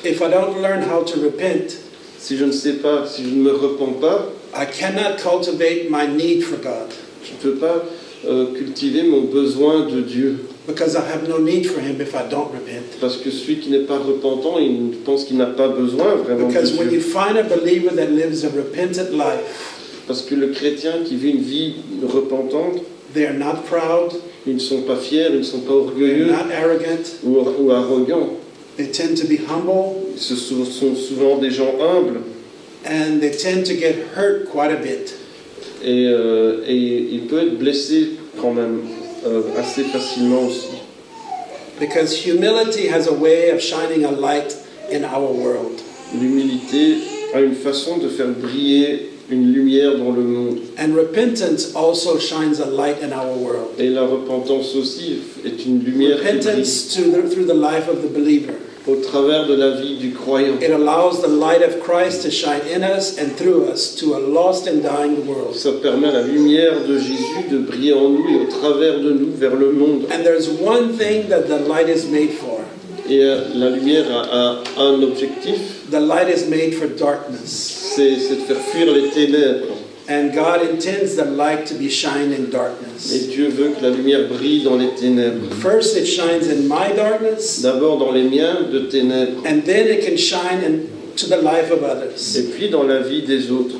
If I don't learn how to repent, Si je ne sais pas, si je ne me repens pas, I cannot cultivate my need for God je ne peux pas cultiver mon besoin de Dieu. because I have no need for Him if I don't repent. Parce que celui qui n'est pas repentant, il pense qu'il n'a pas besoin vraiment de Because when you Dieu. find a believer that lives a repentant life, Parce que le chrétien qui vit une vie repentante, they are not proud, ils ne sont pas fiers, ils ne sont pas they're orgueilleux not arrogant, ou arrogants. they tend to be humble, Ce sont souvent des gens humbles and they tend to get hurt quite a bit. et il peut être blessé quand même assez facilement aussi. Because humility has a way of shining a light in our world. L'humilité a une façon de faire briller une lumière dans le monde. And repentance also shines a light in our world. Et la repentance aussi est une lumière qui brille Repentance through the life of the believer. au travers de la vie du croyant. It allows the light of Christ to shine in us and through us to a lost and dying world. Ça permet à la lumière de Jésus de briller en nous et au travers de nous vers le monde. And there's one thing that the light is made for. Et la lumière a un objectif, The light is made for darkness. c'est de faire fuir les ténèbres. And God intends the light to be shined in Et darkness. Dieu veut que la lumière brille dans les ténèbres. First it shines in my darkness, D'abord dans les miens de ténèbres, and then it can shine into the life of others. et puis dans la vie des autres.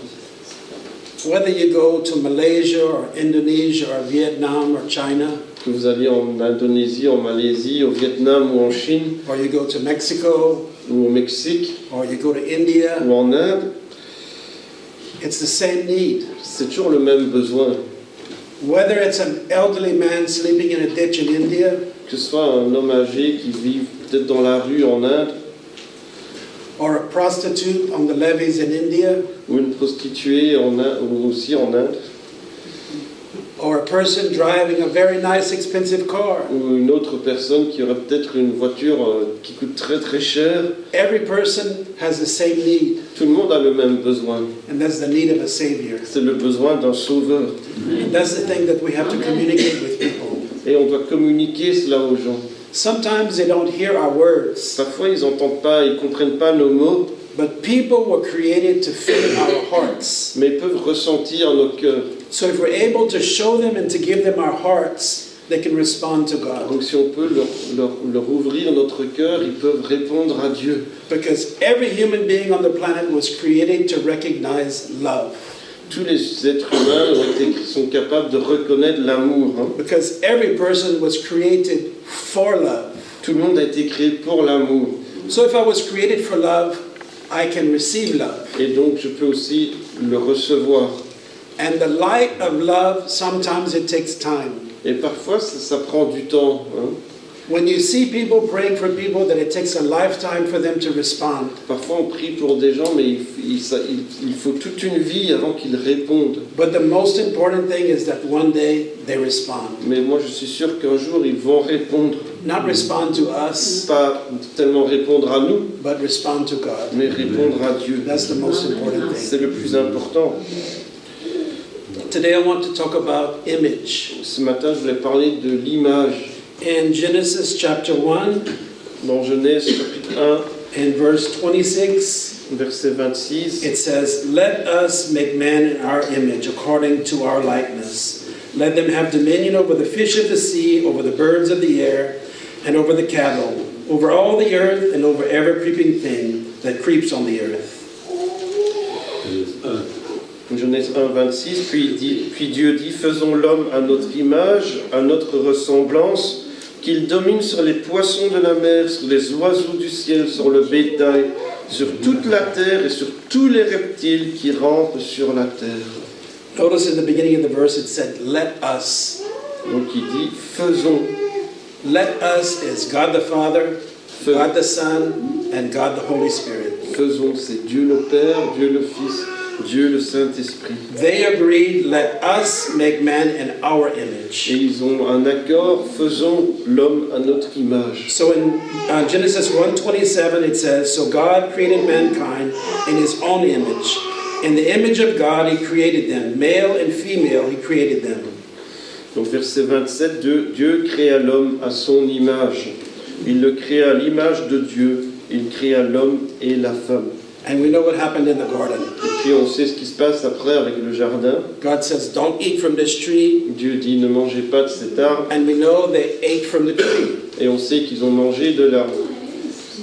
Whether you go to Malaysia or Indonesia or Vietnam or China, Que vous alliez en Indonésie, en Malaisie, au Vietnam ou en Chine, or you go to Mexico, ou au Mexique, or you go to India, ou en Inde, it's the same need. c'est toujours le même besoin. Whether it's an elderly man sleeping in a ditch in India, Que ce soit un homme âgé qui vit peut-être dans la rue en Inde, or a prostitute on the levees in India, ou une prostituée en Inde, ou aussi en Inde, or a person driving a very nice expensive car, ou une autre personne qui aurait peut-être une voiture qui coûte très très cher, every person has the same need, tout le monde a le même besoin. and that's the need of a Savior. C'est le besoin d'un sauveur. And that's the thing that we have to communicate with people. Et on doit communiquer cela aux gens. Sometimes they don't hear our words, Parfois ils n'entendent pas, ils ne comprennent pas nos mots, but people were created to feel our hearts. mais ils peuvent ressentir nos cœurs. So if we're able to show them and to give them our hearts, they can respond to God. Donc si on peut leur ouvrir notre cœur, ils peuvent répondre à Dieu. Because every human being on the planet was created to recognize love. Tous les êtres humains sont capables de reconnaître l'amour. Hein. Because every person was created for love. Tout le monde a été créé pour l'amour. So if I was created for love, I can receive love. Et donc je peux aussi le recevoir. And the light of love, sometimes it takes time. Et parfois ça prend du temps. Hein. When you see people praying for people, that it takes a lifetime for them to respond. Parfois on prie pour des gens, mais il faut toute une vie avant qu'ils répondent. But the most important thing is that one day they respond. Mais moi je suis sûr qu'un jour ils vont répondre. Not respond to us, Pas tellement répondre à nous, but respond to God. mais répondre à Dieu. That's the most important thing. C'est le plus important. Today I want to talk about image. Ce matin je voulais parler de l'image. In Genesis chapter 1 Dans Genèse chapitre 1, and verse 26, verset 26, it says, "Let us make man in our image, according to our likeness. Let them have dominion over the fish of the sea, over the birds of the air, and over the cattle, over all the earth, and over every creeping thing that creeps on the earth." Genèse 1, 26, puis Dieu dit, faisons l'homme à notre image, à notre ressemblance, qu'il domine sur les poissons de la mer, sur les oiseaux du ciel, sur le bétail, sur toute la terre et sur tous les reptiles qui rampent sur la terre. Notice in the beginning of the verse it said, "Let us." Donc il dit, faisons. Let us is God the Father, God the Son, and God the Holy Spirit. Faisons, c'est Dieu le Père, Dieu le Fils, Dieu le Saint-Esprit. They agreed, let us make man in our Et image. ils ont un accord, faisons l'homme à notre image. So in Genesis 1:27 it says, "So God created mankind in his own image. In the image of God he created them. Male and female he created them." Donc verset 27, Dieu créa l'homme à son image. Il le créa à l'image de Dieu. Il créa l'homme et la femme. And we know what happened in the garden. Et puis on sait ce qui se passe après avec le jardin. God says, "Don't eat from this tree." Dieu dit ne mangez pas de cet arbre. And we know they ate from the tree. Et on sait qu'ils ont mangé de l'arbre.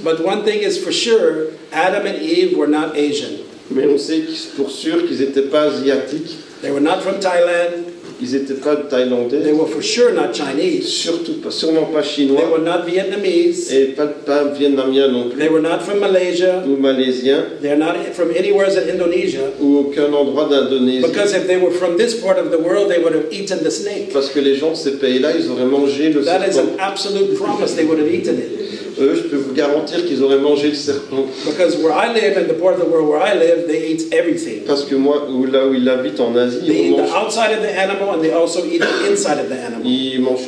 But one thing is for sure, Adam and Eve were not Asian. Mais on sait pour sûr qu'ils n'étaient pas asiatiques. They were not from Thailand. Ils n'étaient pas thaïlandais. They were for sure not Chinese. Sûrement pas They chinois. were not Vietnamese. Et pas vietnamiens non plus. They were not from Malaysia. Ou malaisiens. They're not from anywhere in Indonesia. Ou aucun endroit d'Indonésie. Because if they were from this part of the world, they would have eaten the snake. Parce que les gens de ces pays-là, ils auraient mangé le That is serpent. an absolute promise. They would have eaten it. Eux, je peux vous garantir qu'ils auraient mangé le serpent. Because where I live, in the part of the world where I live, they eat everything. Parce que moi, là où ils habitent en Asie, They ils eat the mangent, outside of the animal and they also eat the inside of the animal. ils mangent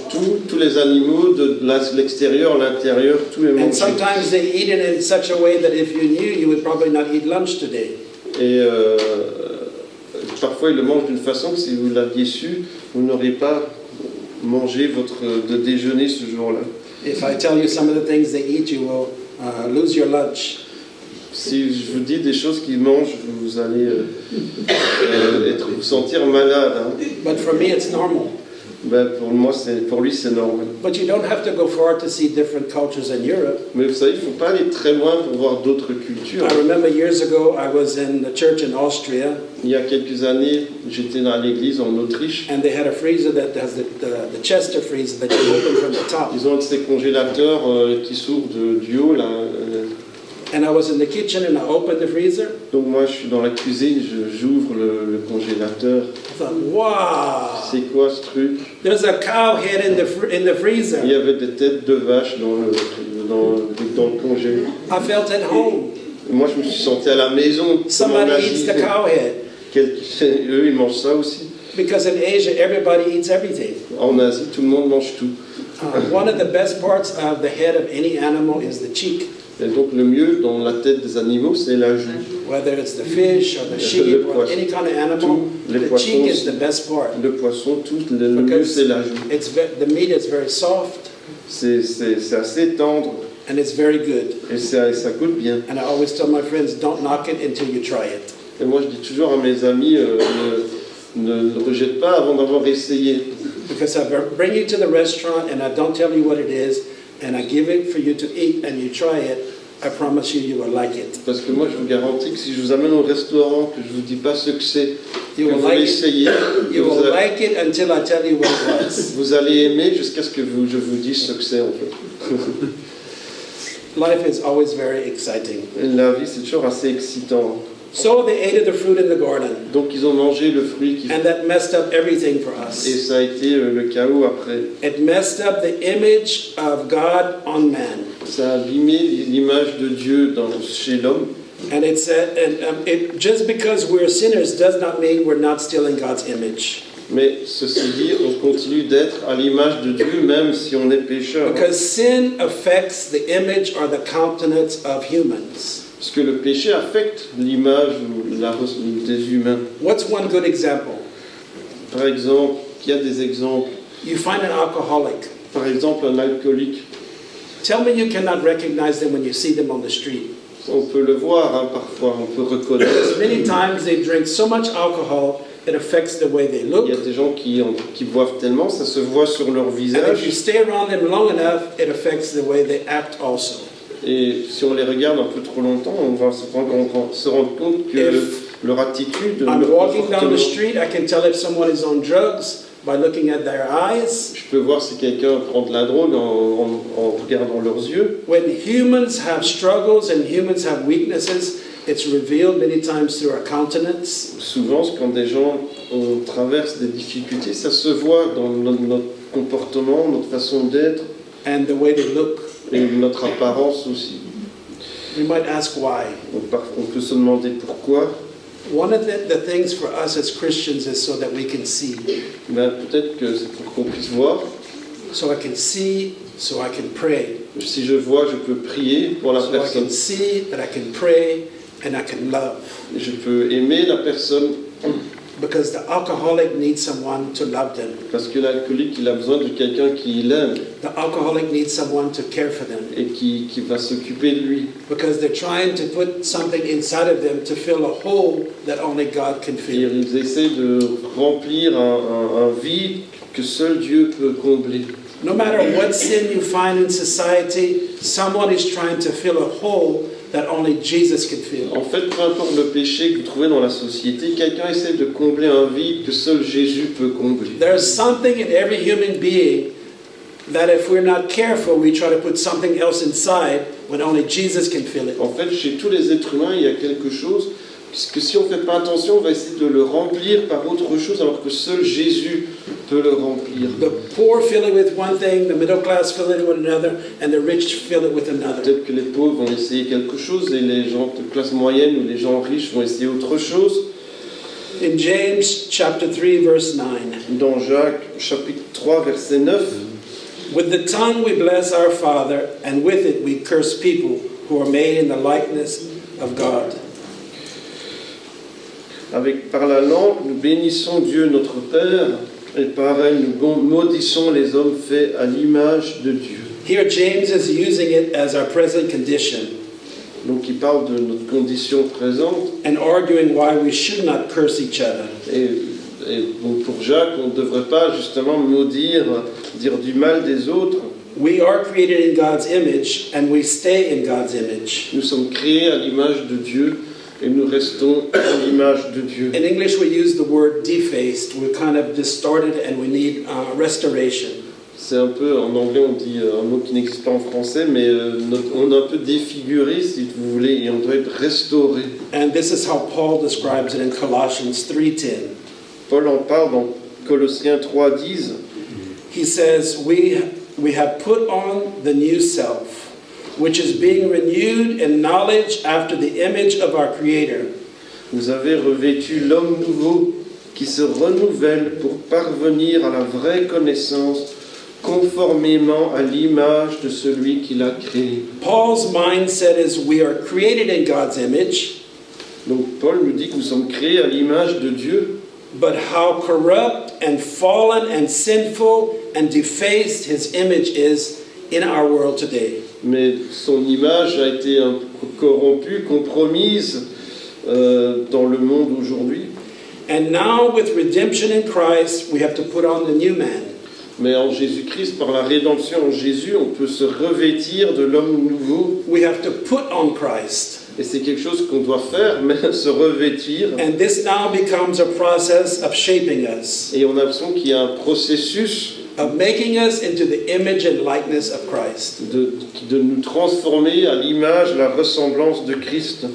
tous les animaux, de l'extérieur, l'intérieur, tout est And mangé. sometimes they eat it in such a way that if you knew, you would probably not eat lunch today. Et parfois, ils le mangent d'une façon que si vous l'aviez su, vous n'auriez pas mangé votre déjeuner ce jour-là. If I tell you some of the things they eat, you will lose your lunch. Si je vous dis des choses qu'ils mangent, vous allez vous sentir malade. Hein. But for me, it's normal. Ben, pour lui, c'est normal. But you don't have to go far to see different cultures in Europe. Mais vous savez, il ne faut pas aller très loin pour voir d'autres cultures. I remember years ago, I was in the church in Austria, Il y a quelques années, j'étais dans l'église en Autriche. and they had a freezer that has the Chester freezer that you open from the top. Ils ont un de ces congélateurs qui s'ouvre du haut. Là, And I was in the kitchen and I opened the freezer. Donc moi, je suis dans la cuisine, j'ouvre le congélateur. I thought, wow, C'est quoi ce truc? there's a cow head in the freezer. Il y avait des têtes de vache dans le congé. I felt at home. Moi, je me suis senti à la maison. comme en Somebody Asie. eats the cow head. Eux, ils mangent ça aussi. Because in Asia, everybody eats everything. En Asie, tout le monde mange tout. One of the best parts of the head of any animal is the cheek. Et donc, le mieux dans la tête des animaux, c'est la joue. Whether it's the fish or the sheep or any kind of animal, the cheek is the best part. Le poisson, tout, le mieux, c'est la joue. The meat is very soft C'est assez tendre and it's very good. et ça goûte bien. And I always tell my friends, don't knock it until you try it. Et moi, je dis toujours à mes amis, ne rejette pas avant d'avoir essayé. Because I bring you to the restaurant and I don't tell you what it is, and I give it for you to eat and you try it, I promise you will like it. Parce que moi, je vous garantis que si je vous amène au restaurant, que je vous dis pas ce que c'est, que You will vous like l'essayez, it. You will like it until I tell you what it was. vous allez aimer jusqu'à ce que je vous dise ce que c'est en fait. Life is always very exciting. Et la vie, c'est toujours assez excitant. So they ate of the fruit in the garden, Donc ils ont mangé le fruit qui and that messed up everything for et us. ça a été le chaos après. It messed up the image of God on man. Ça a abîmé l'image de Dieu chez l'homme. And it said, and just because we're sinners does not mean we're not still in God's image. Mais ceci dit, on continue d'être à l'image de Dieu même si on est pécheur. Because sin affects the image or the countenance of humans. Parce que le péché affecte l'image des humains. What's one good example? Par exemple, il y a des exemples. You find an alcoholic. Par exemple, un alcoolique. Tell me you cannot recognize them when you see them on the street. On peut le voir parfois, on peut reconnaître. Many times they drink so much alcohol, it affects the way they Il look. y a des gens qui boivent tellement, ça se voit sur leur And if you visage. stay around them long enough, it affects the way they act also. Et si on les regarde un peu trop longtemps, on va se rendre compte que leur attitude, I'm leur walking down the comportement. street, I can tell if someone is on drugs by looking at their eyes. Je peux voir si quelqu'un prend de la drogue en regardant leurs yeux. When humans have struggles and humans have weaknesses, it's revealed many times through our countenance. Souvent, quand des gens traversent des difficultés, ça se voit dans notre comportement, notre façon d'être And the way they look. et notre apparence aussi. We might ask why. On peut se demander pourquoi. One of the things for us as Christians is so that we can see. Ben, peut-être que c'est pour qu'on puisse voir. So I can see, so I can pray. Si je vois, je peux prier pour la So I personne. can see that I can pray and I can love. Je peux aimer la personne Because the alcoholic needs someone to love them. parce que l'alcoolique, il a besoin de quelqu'un qui l'aime The alcoholic needs someone to care for them. et qui va s'occuper de lui. Because they're trying to put something inside of them to fill a hole that only God can Et fill. ils essaient de remplir un vide que seul Dieu peut combler. No matter what sin you find in society, someone is trying to fill a hole that only Jesus can fill. En fait, peu importe le péché que vous trouvez dans la société, quelqu'un essaie de combler un vide que seul Jésus peut combler. There's something in every human being that if we're not careful, we try to put something else inside when only Jesus can fill it. En fait, chez tous les êtres humains, il y a quelque chose, puisque si on ne fait pas attention, on va essayer de le remplir par autre chose, alors que seul Jésus peut le remplir. The poor fill it with one thing, the middle class fill it with another, and the rich fill it with another. Peut-être que les pauvres vont essayer quelque chose, et les gens de classe moyenne ou les gens riches vont essayer autre chose. In James chapter 3, verse 9, Dans Jacques, chapitre 3, verset 9, with the tongue we bless our Father, and with it we curse people who are made in the likeness of God. par la langue, nous bénissons Dieu notre Père, et par elle, nous maudissons les hommes faits à l'image de Dieu. Here James is using it as our present condition Donc il parle de notre condition présente, and arguing why we should not curse each other. et donc pour Jacques, on ne devrait pas justement maudire, dire du mal des autres. We are created in God's image, and we stay in God's image. Nous sommes créés à l'image de Dieu, et nous restons à l'image de Dieu. In English, we use the word defaced. We're kind of distorted, and we need restoration. C'est un peu, en anglais on dit un mot qui n'existe pas en français, mais on est un peu défiguré si vous voulez, et on doit être restauré. And this is how Paul describes it in Colossians 3:10. Paul en parle dans Colossiens 3:10. He says, we have put on the new self, which is being renewed in knowledge after the image of our Creator. Vous avez revêtu l'homme nouveau qui se renouvelle pour parvenir à la vraie connaissance conformément à l'image de celui qui l'a créé. Paul's mindset is we are created in God's image, Donc Paul nous dit que nous sommes créés à l'image de Dieu, but how corrupt and fallen and sinful and defaced his image is in our world today. mais son image a été corrompue, compromise dans le monde aujourd'hui. And now with redemption in Christ, we have to put on the new man. Mais en Jésus-Christ, par la rédemption en Jésus, on peut se revêtir de l'homme nouveau. We have to put on Christ. Et c'est quelque chose qu'on doit faire, mais se revêtir. And this now becomes a process of shaping us, Et on a l'impression qu'il y a un processus of making us into the image and likeness of Christ. de nous transformer à l'image, la ressemblance de Christ.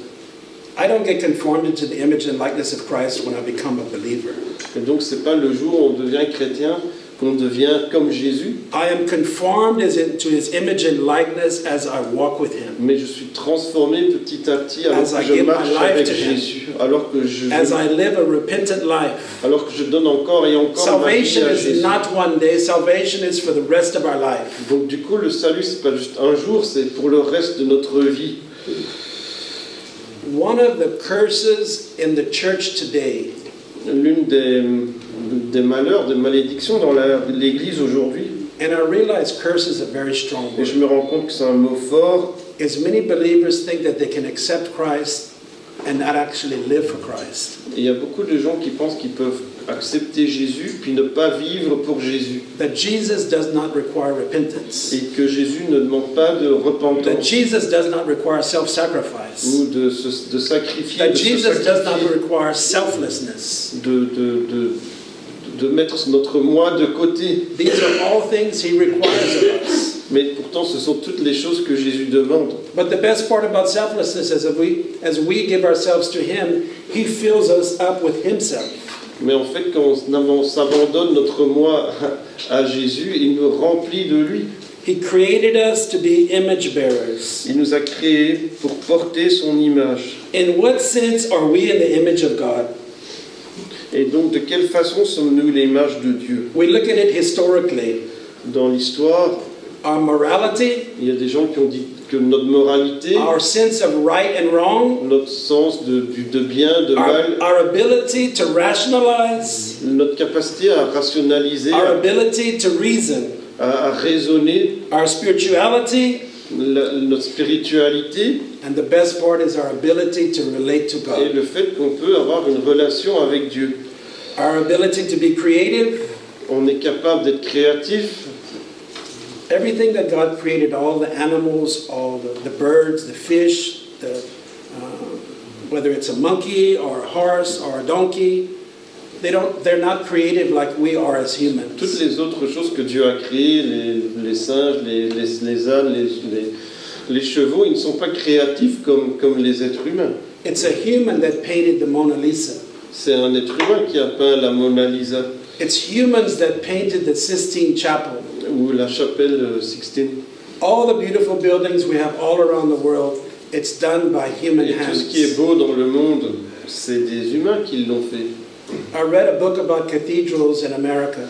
I don't get conformed into the image and likeness of Christ when I become a believer. Et donc c'est pas le jour où on devient chrétien qu'on devient comme Jésus, I am conformed into his image and likeness as I walk with him, mais je suis transformé petit à petit alors As que I je give my marche life avec to him. Jésus, alors que as I live a repentant life. je donne encore et encore ma vie Salvation à is Jésus. not one day, salvation is for the rest of our life. Donc du coup, le salut, c'est pas juste un jour, c'est pour le reste de notre vie. One of the curses in the church today L'une des malheurs, des malédictions dans l'Église aujourd'hui, and I realize curse is a very strong et je word, me rends compte que c'est un mot fort, is many believers think that they can accept Christ and not actually live for Christ. et il y a beaucoup de gens qui pensent qu'ils peuvent accepter Jésus, puis ne pas vivre pour Jésus, That Jesus does not require repentance. et que Jésus ne demande pas de That repentance Jesus does not require self-sacrifice. ou de sacrifier, That de se Jesus does not sacrifier, require selflessness. de mettre notre moi de côté. These are all things he requires of us. Mais pourtant, ce sont toutes les choses que Jésus demande. But the best part about selflessness is as we give ourselves to him, he fills us up with himself. Mais en fait, quand on s'abandonne notre moi à Jésus, il nous remplit de lui. He created us to be image bearers. Il nous a créés pour porter son image. In what sense are we in the image of God? Et donc, de quelle façon sommes-nous l'image de Dieu? We look at it historically. Dans l'histoire, Our morality, il y a des gens qui ont dit que notre moralité, our sense of right and wrong, notre sens de bien, de mal, our ability to rationalize, notre capacité à rationaliser, our ability to reason, à raisonner, our spirituality, notre spiritualité, and the best part is our ability to relate to et God. le fait qu'on peut avoir une relation avec Dieu. Our ability to be creative, On est capable d'être créatif. everything that God created, all the animals, all the birds, the fish, whether it's a monkey or a horse or a donkey, they're not creative like we are as humans. Toutes les autres choses que Dieu a créées, les singes, les ânes, les chevaux, ils ne sont pas créatifs comme les êtres humains. It's a human that painted the Mona Lisa. C'est un être humain qui a peint la Mona Lisa It's humans that painted the Sistine Chapel. ou la chapelle Sixtine. All the beautiful buildings we have all around the world, it's done by human Et tout ce qui est hands. beau dans le monde, c'est des humains qui l'ont fait. I read a book about cathedrals in America,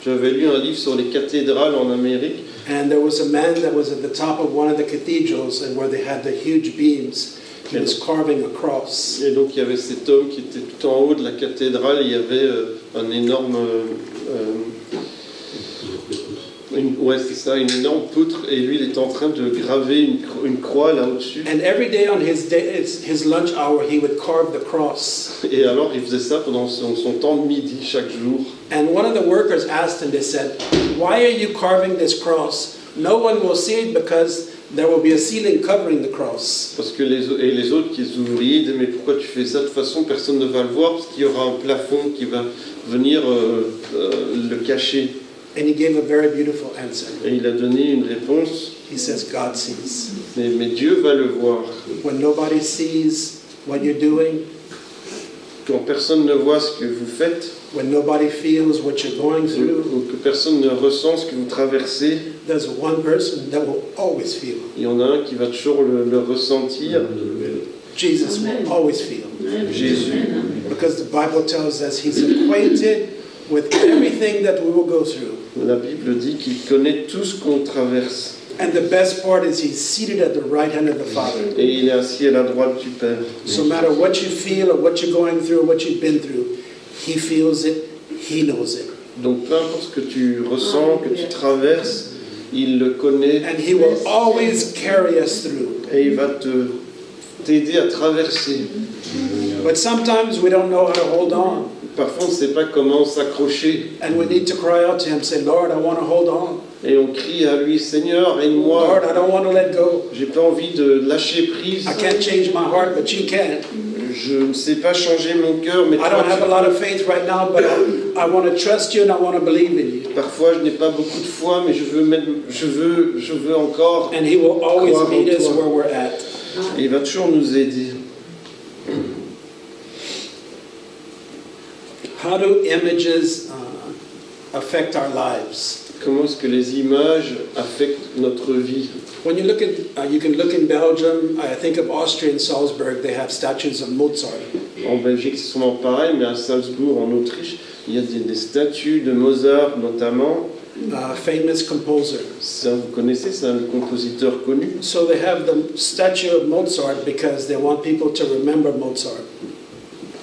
J'avais lu un livre sur les cathédrales en Amérique, and there was a man that was at the top of one of the cathedrals, and where they had the huge beams, he was carving a cross. et donc il y avait cet homme qui était tout en haut de la cathédrale, il y avait un énorme... une énorme poutre, et lui il était en train de graver une croix là au-dessus. And every day on his lunch hour, he would carve the cross. Et alors il faisait ça pendant son temps de midi chaque jour. And one of the workers asked him, they said, "Why are you carving this cross? No one will see it because there will be a ceiling covering the cross." Parce que les autres qui sont ouvriers disaient mais pourquoi tu fais ça, de toute façon personne ne va le voir parce qu'il y aura un plafond qui va venir le cacher. And he gave a very beautiful answer. Et il a donné une réponse, He says, "God sees. mais Dieu va le voir. When nobody sees what you're doing, Quand personne ne voit ce que vous faites, when nobody feels what you're going through, ou que personne ne ressent ce que vous traversez, there's one person that will always feel. il y en a un qui va toujours le ressentir, Jesus will always feel. Jésus. Because the Bible tells us he's acquainted with everything that we will go through. La Bible dit qu'il connaît tout ce qu'on traverse. And the best part is he's seated at the right hand of the Father. Et il est assis à la droite du Père. So no matter what you feel or what you're going through or what you've been through, he feels it, he knows it. Donc peu importe ce que tu ressens, que tu traverses, il le connaît And he will always carry us through. et il va t'aider à traverser. But sometimes we don't know how to hold on. Parfois on ne sait pas comment s'accrocher And we need to cry out to him, say, "Lord, I want to hold on. et on crie à lui, Seigneur, aide-moi, Lord, I don't want to let go. j'ai pas envie de lâcher prise, I can't change my heart, but you can. je ne sais pas changer mon cœur, mais I toi don't have a lot of faith right now, but I want to trust you and I want to believe in you." parfois je n'ai pas beaucoup de foi, mais je veux encore, And he will always Croire en meet us toi. where we're at. et il va toujours nous aider. How do images affect our lives? Comment est-ce que les images affectent notre vie? When you look at, you can look in Belgium, I think of Austria and Salzburg, they have statues of Mozart. En Belgique, c'est sûrement pareil, mais à Salzbourg, en Autriche, il y a des statues de Mozart, notamment. Famous composer. Ça, vous connaissez, c'est un compositeur connu. So they have the statue of Mozart because they want people to remember Mozart.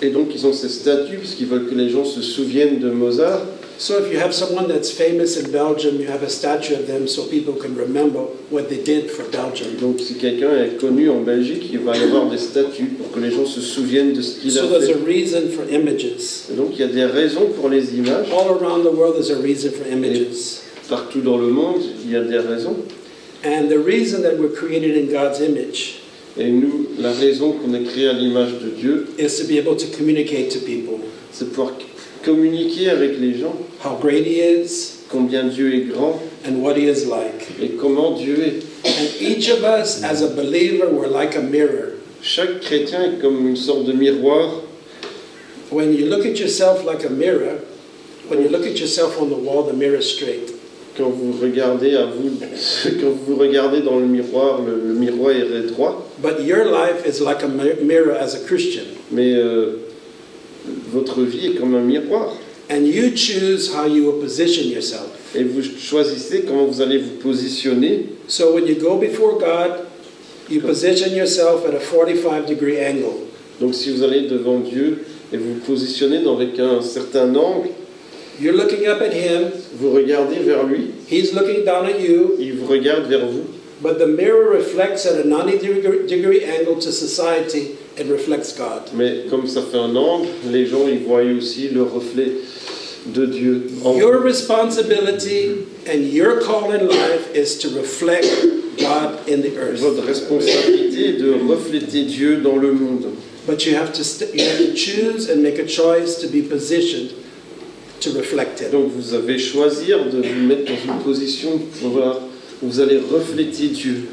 Et donc, ils ont ces statues parce qu'ils veulent que les gens se souviennent de Mozart. So if you have someone that's famous in Belgium, you have a statue of them so people can remember what they did for Belgium. Donc, si quelqu'un est connu en Belgique, il va y avoir des statues pour que les gens se souviennent de ce qu'il a So there's fait. a reason for images. Et donc, il y a des raisons pour les images. All around the world, there's a reason for images. Partout dans le monde, il y a des raisons. And the reason that we're created in God's image Et nous, la raison qu'on est créé à l'image de Dieu, is to be able to communicate to people c'est pouvoir communiquer avec les gens how great He is combien Dieu est grand and what He is like. et comment Dieu est. And each of us, as a believer, we're like a mirror. Chaque chrétien est comme une sorte de miroir. When you look at yourself like a mirror, when you look at yourself on the wall, the mirror is straight. Quand vous regardez à vous, quand vous regardez dans le miroir est droit. But your life is like a mirror as a Christian. Mais votre vie est comme un miroir. And you choose how you will position yourself. Et vous choisissez comment vous allez vous positionner. So when you go before God, you position yourself at a 45-degree angle. Donc si vous allez devant Dieu et vous vous positionnez avec un certain angle, You're looking up at Him, vous regardez vers lui, He's looking down at you, il vous regarde vers vous. but the mirror reflects at a 90-degree angle to society. It reflects God. Mais comme ça fait un angle, les gens ils voient aussi le reflet de Dieu en Your vous. responsibility and your call in life is to reflect God in the earth. Votre responsabilité est de refléter Dieu dans le monde. But you have to choose and make a choice to be positioned to reflect Him. Donc vous avez choisir de vous mettre dans une position où vous allez refléter Dieu.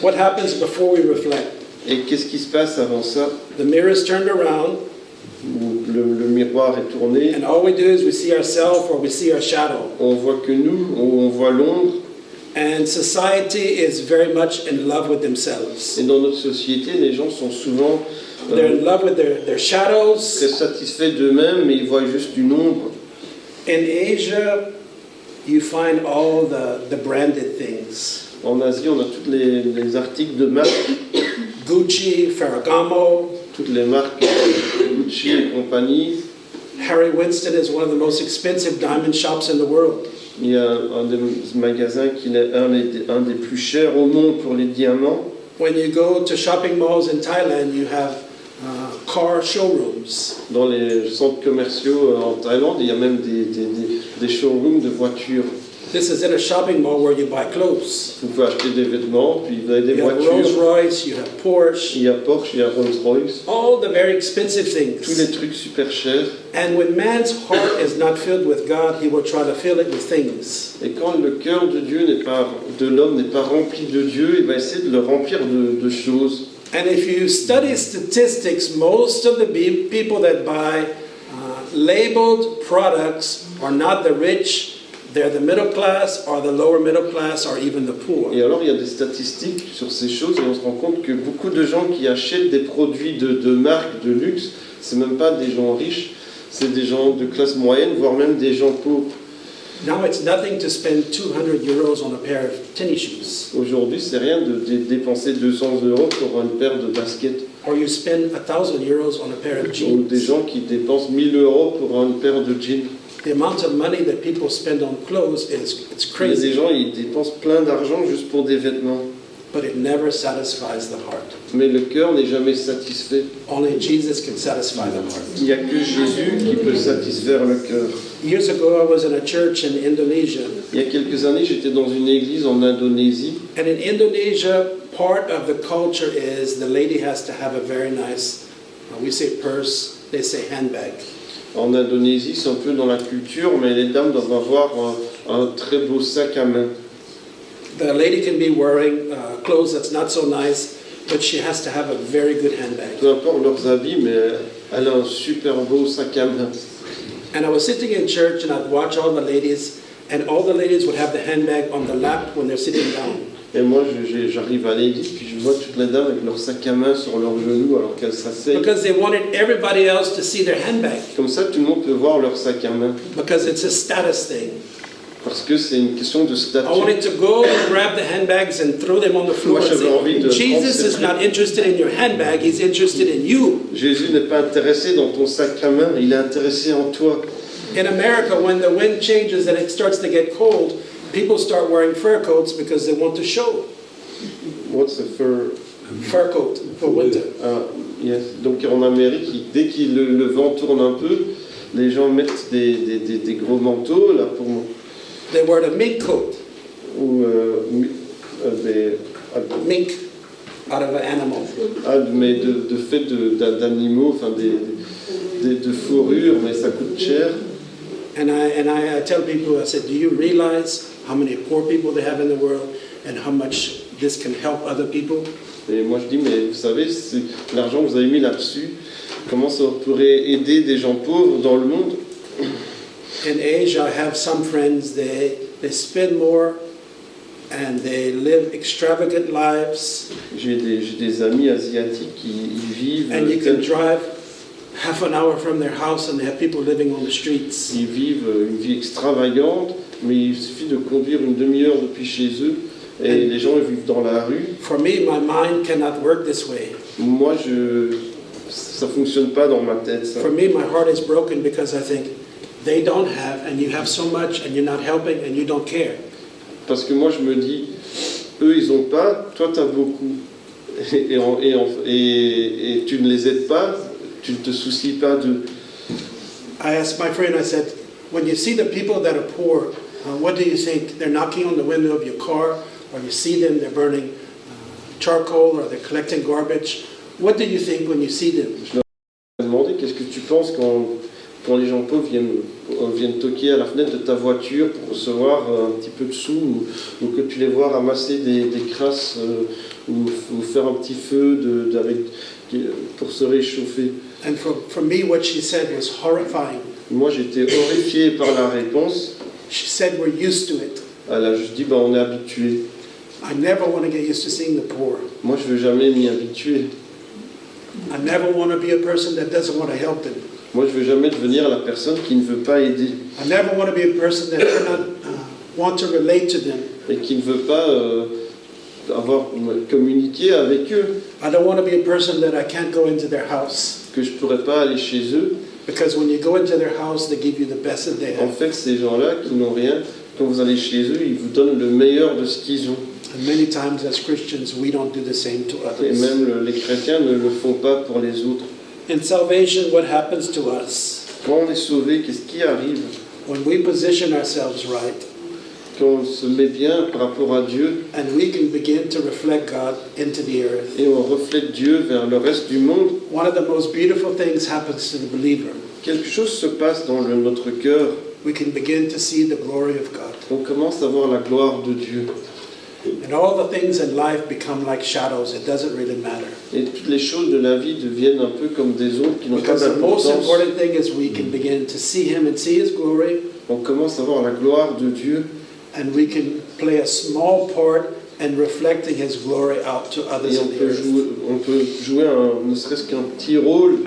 What happens before we reflect? Et qu'est-ce qui se passe avant ça? The mirror is turned around, Où le miroir est tourné, and all we do is we see ourselves or we see our shadow. on voit que nous, on voit l'ombre. And society is very much in love with themselves. Et dans notre société, les gens sont souvent They're in love with their très shadows. satisfaits d'eux-mêmes, mais ils voient juste une ombre. In Asia, you find all the branded things. En Asie, on a tous les articles de marque, Gucci, Ferragamo. toutes les marques Gucci et compagnie. Harry Winston is one of the most expensive diamond shops in the world. Il y a un des magasins qui est un des plus chers au monde pour les diamants. When you go to shopping malls in Thailand, you have car showrooms. Dans les centres commerciaux en Thaïlande, il y a même des showrooms de voitures. This is in a shopping mall where you buy clothes. Vous pouvez acheter des vêtements, puis vous avez des You have Rolls voitures. Royce, you have Porsche, Il y a Porsche, il y a Rolls-Royce. all the very expensive Tous les things. trucs super chers. And when man's heart is not filled with God, he will try to fill it with things. Et quand le cœur de Dieu de l'homme n'est pas rempli de Dieu, il va essayer de le remplir de choses. And if you study statistics, most of the people that buy labeled products are not the rich, they're the middle class or the lower middle class or even the poor. Et alors il y a des statistiques sur ces choses et on se rend compte que beaucoup de gens qui achètent des produits de marque, de luxe, c'est même pas des gens riches, c'est des gens de classe moyenne, voire même des gens pauvres. Now it's nothing to spend 200 euros on a pair of tennis shoes. Aujourd'hui, c'est rien de dépenser 200 € pour une paire de baskets. Or you spend 1,000 euros on a pair of Ou des jeans. gens qui dépensent 1000 € pour une paire de jeans. The amount of money that people spend on clothes it's Il y a des crazy, gens, ils dépensent plein d'argent juste pour des vêtements. but it never satisfies the heart. Mais le cœur n'est jamais satisfait. Only Jesus can satisfy the heart. Il n'y a que Jésus qui peut satisfaire le cœur. Years ago, I was in a church in Indonesia. Il y a quelques années, j'étais dans une église en Indonésie. And in Indonesia, part of the culture is the lady has to have a very nice, we say purse, they say handbag. En Indonésie, c'est un peu dans la culture, mais les dames doivent avoir un très beau sac à main. The lady can be wearing clothes that's not so nice, but she has to have a very good handbag. Peu importe leurs habits, mais elle a un super beau sac à main. And I was sitting in church and I'd watch all the ladies, and all the ladies would have the handbag on the lap when they're sitting down. Et moi, j'arrive à l'église, puis je vois toutes les dames avec leur sac à main sur leurs genoux alors qu'elles s'asseyent. Because they wanted everybody else to see their handbag. Comme ça, tout le monde peut voir leur sac à main. Because it's a status thing. Parce que c'est une question de I statut. wanted to go and grab the handbags and throw them on the floor Moi, and j'avais envie de say, Jesus is prendre not interested in your handbag, he's interested in you. Jésus n'est pas intéressé dans ton sac à main, il est intéressé en toi. In America, when the wind changes and it starts to get cold, people start wearing fur coats because they want to show. What's the fur? Fur coat for winter. Ah, yes. Donc en Amérique, dès que le vent tourne un peu, les gens mettent des gros manteaux là pour They wear the mink coat, ou des mink, out of an animal. mais de fait d'animaux, enfin de fourrure, mais ça coûte cher. And I tell people, I said, do you realize how many poor people they have in the world and how much this can help other people? Et moi je dis, mais vous savez, c'est l'argent que vous avez mis là-dessus, comment ça pourrait aider des gens pauvres dans le monde? In Asia, I have some friends, they spend more and they live extravagant lives. J'ai des amis asiatiques qui vivent. And you can drive half an hour from their house and they have people living on the streets. Ils vivent une vie extravagante, mais il suffit de conduire une demi-heure depuis chez eux et les gens ils vivent dans la rue. For me, my mind cannot work this way. Moi, ça fonctionne pas dans ma tête. Ça. For me, my heart is broken because I think they don't have and you have so much and you're not helping and you don't care. Parce que moi, je me dis, eux, ils ont pas, toi, tu as beaucoup. Et tu ne les aides pas, tu ne te soucies pas d'eux. I asked my friend, I said, when you see the people that are poor, what do you think? They're knocking on the window of your car, or you see them, they're burning charcoal, or they're collecting garbage. What do you think when you see them? Je leur ai demandé, qu'est-ce que tu penses quand les gens pauvres viennent toquer à la fenêtre de ta voiture pour recevoir un petit peu de sous, ou que tu les vois ramasser des crasses ou faire un petit feu pour se réchauffer. And for me, what she said was horrifying. Moi, j'étais horrifié par la réponse. She said, we're used to it. Elle a juste dit, on est habitué. I never want to get used to seeing the poor. Moi, je ne veux jamais m'y habituer. I never want to be a person that doesn't want to help them. Moi, je ne veux jamais devenir la personne qui ne veut pas aider. I never want to be a person that cannot want to relate to them. Et qui ne veut pas communiquer avec eux. I don't want to be a person that I can't go into their house. Que je ne pourrais pas aller chez eux. Because when you go into their house, they give you the best that they En have. fait, ces gens-là qui n'ont rien, quand vous allez chez eux, ils vous donnent le meilleur de ce qu'ils ont. And many times as Christians, we don't do the same to Et others. même les chrétiens ne le font pas pour les autres. In salvation, what happens to us? Quand on est sauvé, qu'est-ce qui arrive? When we position ourselves right, Quand on se met bien par rapport à Dieu and we can begin to reflect God into the earth. et on reflète Dieu vers le reste du monde, One of the most beautiful things happens to the believer. quelque chose se passe dans notre cœur. We can begin to see the glory of God. On commence à voir la gloire de Dieu. And all the things in life become like shadows. It doesn't really matter. Et toutes les choses de la vie deviennent un peu comme des ombres qui n'ont pas Because the most d'importance. important thing is we can begin to see Him and see His glory, On commence à voir la gloire de Dieu and we can play a small part in reflecting His glory out to others et in the earth. on peut jouer ne serait-ce qu'un petit rôle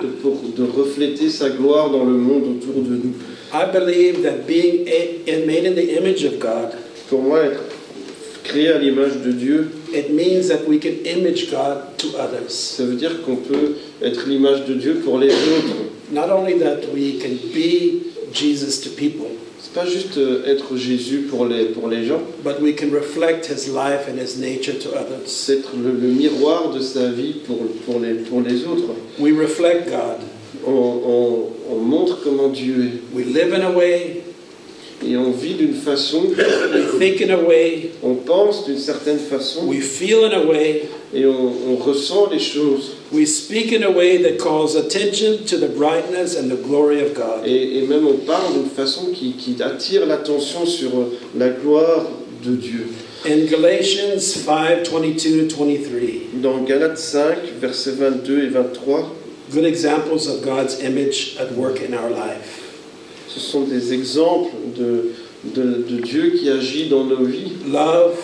de refléter sa gloire dans le monde autour de nous. I believe that being made in the image of God, Pour moi, être créé à l'image de Dieu, it means that we can image God to others. ça veut dire qu'on peut être l'image de Dieu pour les autres. Not only that we can be Jesus to people, C'est pas juste être Jésus pour les gens, but we can reflect His life and His nature to others. c'est être le miroir de sa vie pour les autres. We reflect God. On montre comment Dieu est. We live in a way, Et on vit d'une façon, we think in a way, on pense d'une certaine façon, we feel in a way, et on ressent les choses. we speak in a way that calls attention to the brightness and the glory of God. Et même on parle d'une façon qui attire l'attention sur la gloire de Dieu. In Galatians 5:22-23, Dans Galates 5, versets 22 et 23, good examples of God's image at work in our life. Ce sont des exemples de Dieu qui agit dans nos vies. Love,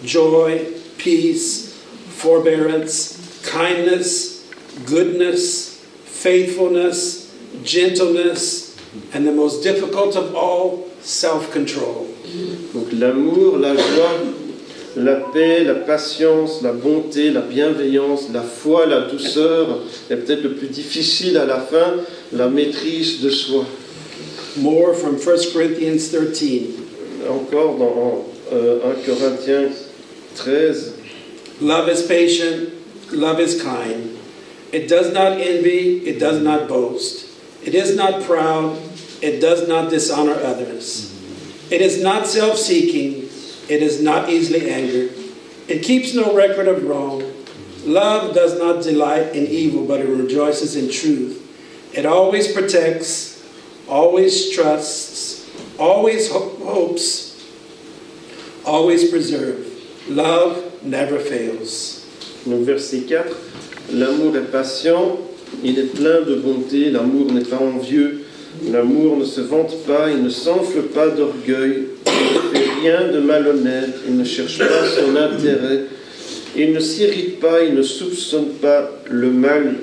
joy, peace, forbearance, kindness, goodness, faithfulness, gentleness, and the most difficult of all, self-control. Donc l'amour, la joie, la paix, la patience, la bonté, la bienveillance, la foi, la douceur, et peut-être le plus difficile à la fin, la maîtrise de soi. More from 1 Corinthians 13. Encore dans 1 Corinthiens 13, Love is patient, love is kind. It does not envy, it does not boast. It is not proud, it does not dishonor others. It is not self-seeking, it is not easily angered. It keeps no record of wrong. Love does not delight in evil, but it rejoices in truth. It always protects, always trusts, always hopes, always preserves. Love never fails. donc verset 4, l'amour est patient, il est plein de bonté, l'amour n'est pas envieux, l'amour ne se vante pas, il ne s'enfle pas d'orgueil, il ne fait rien de malhonnête, il ne cherche pas son intérêt, il ne s'irrite pas, il ne soupçonne pas le mal,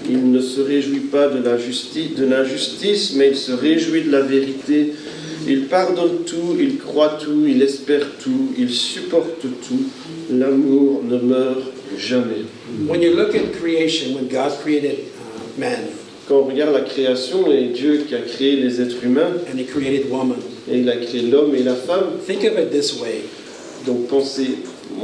il ne se réjouit pas de l'injustice, mais il se réjouit de la vérité. Il pardonne tout, il croit tout, il espère tout, il supporte tout. L'amour ne meurt jamais. When you look at creation, when God created man Quand on regarde la création et Dieu qui a créé les êtres humains, and He created woman, et il a créé l'homme et la femme, think of it this way: donc on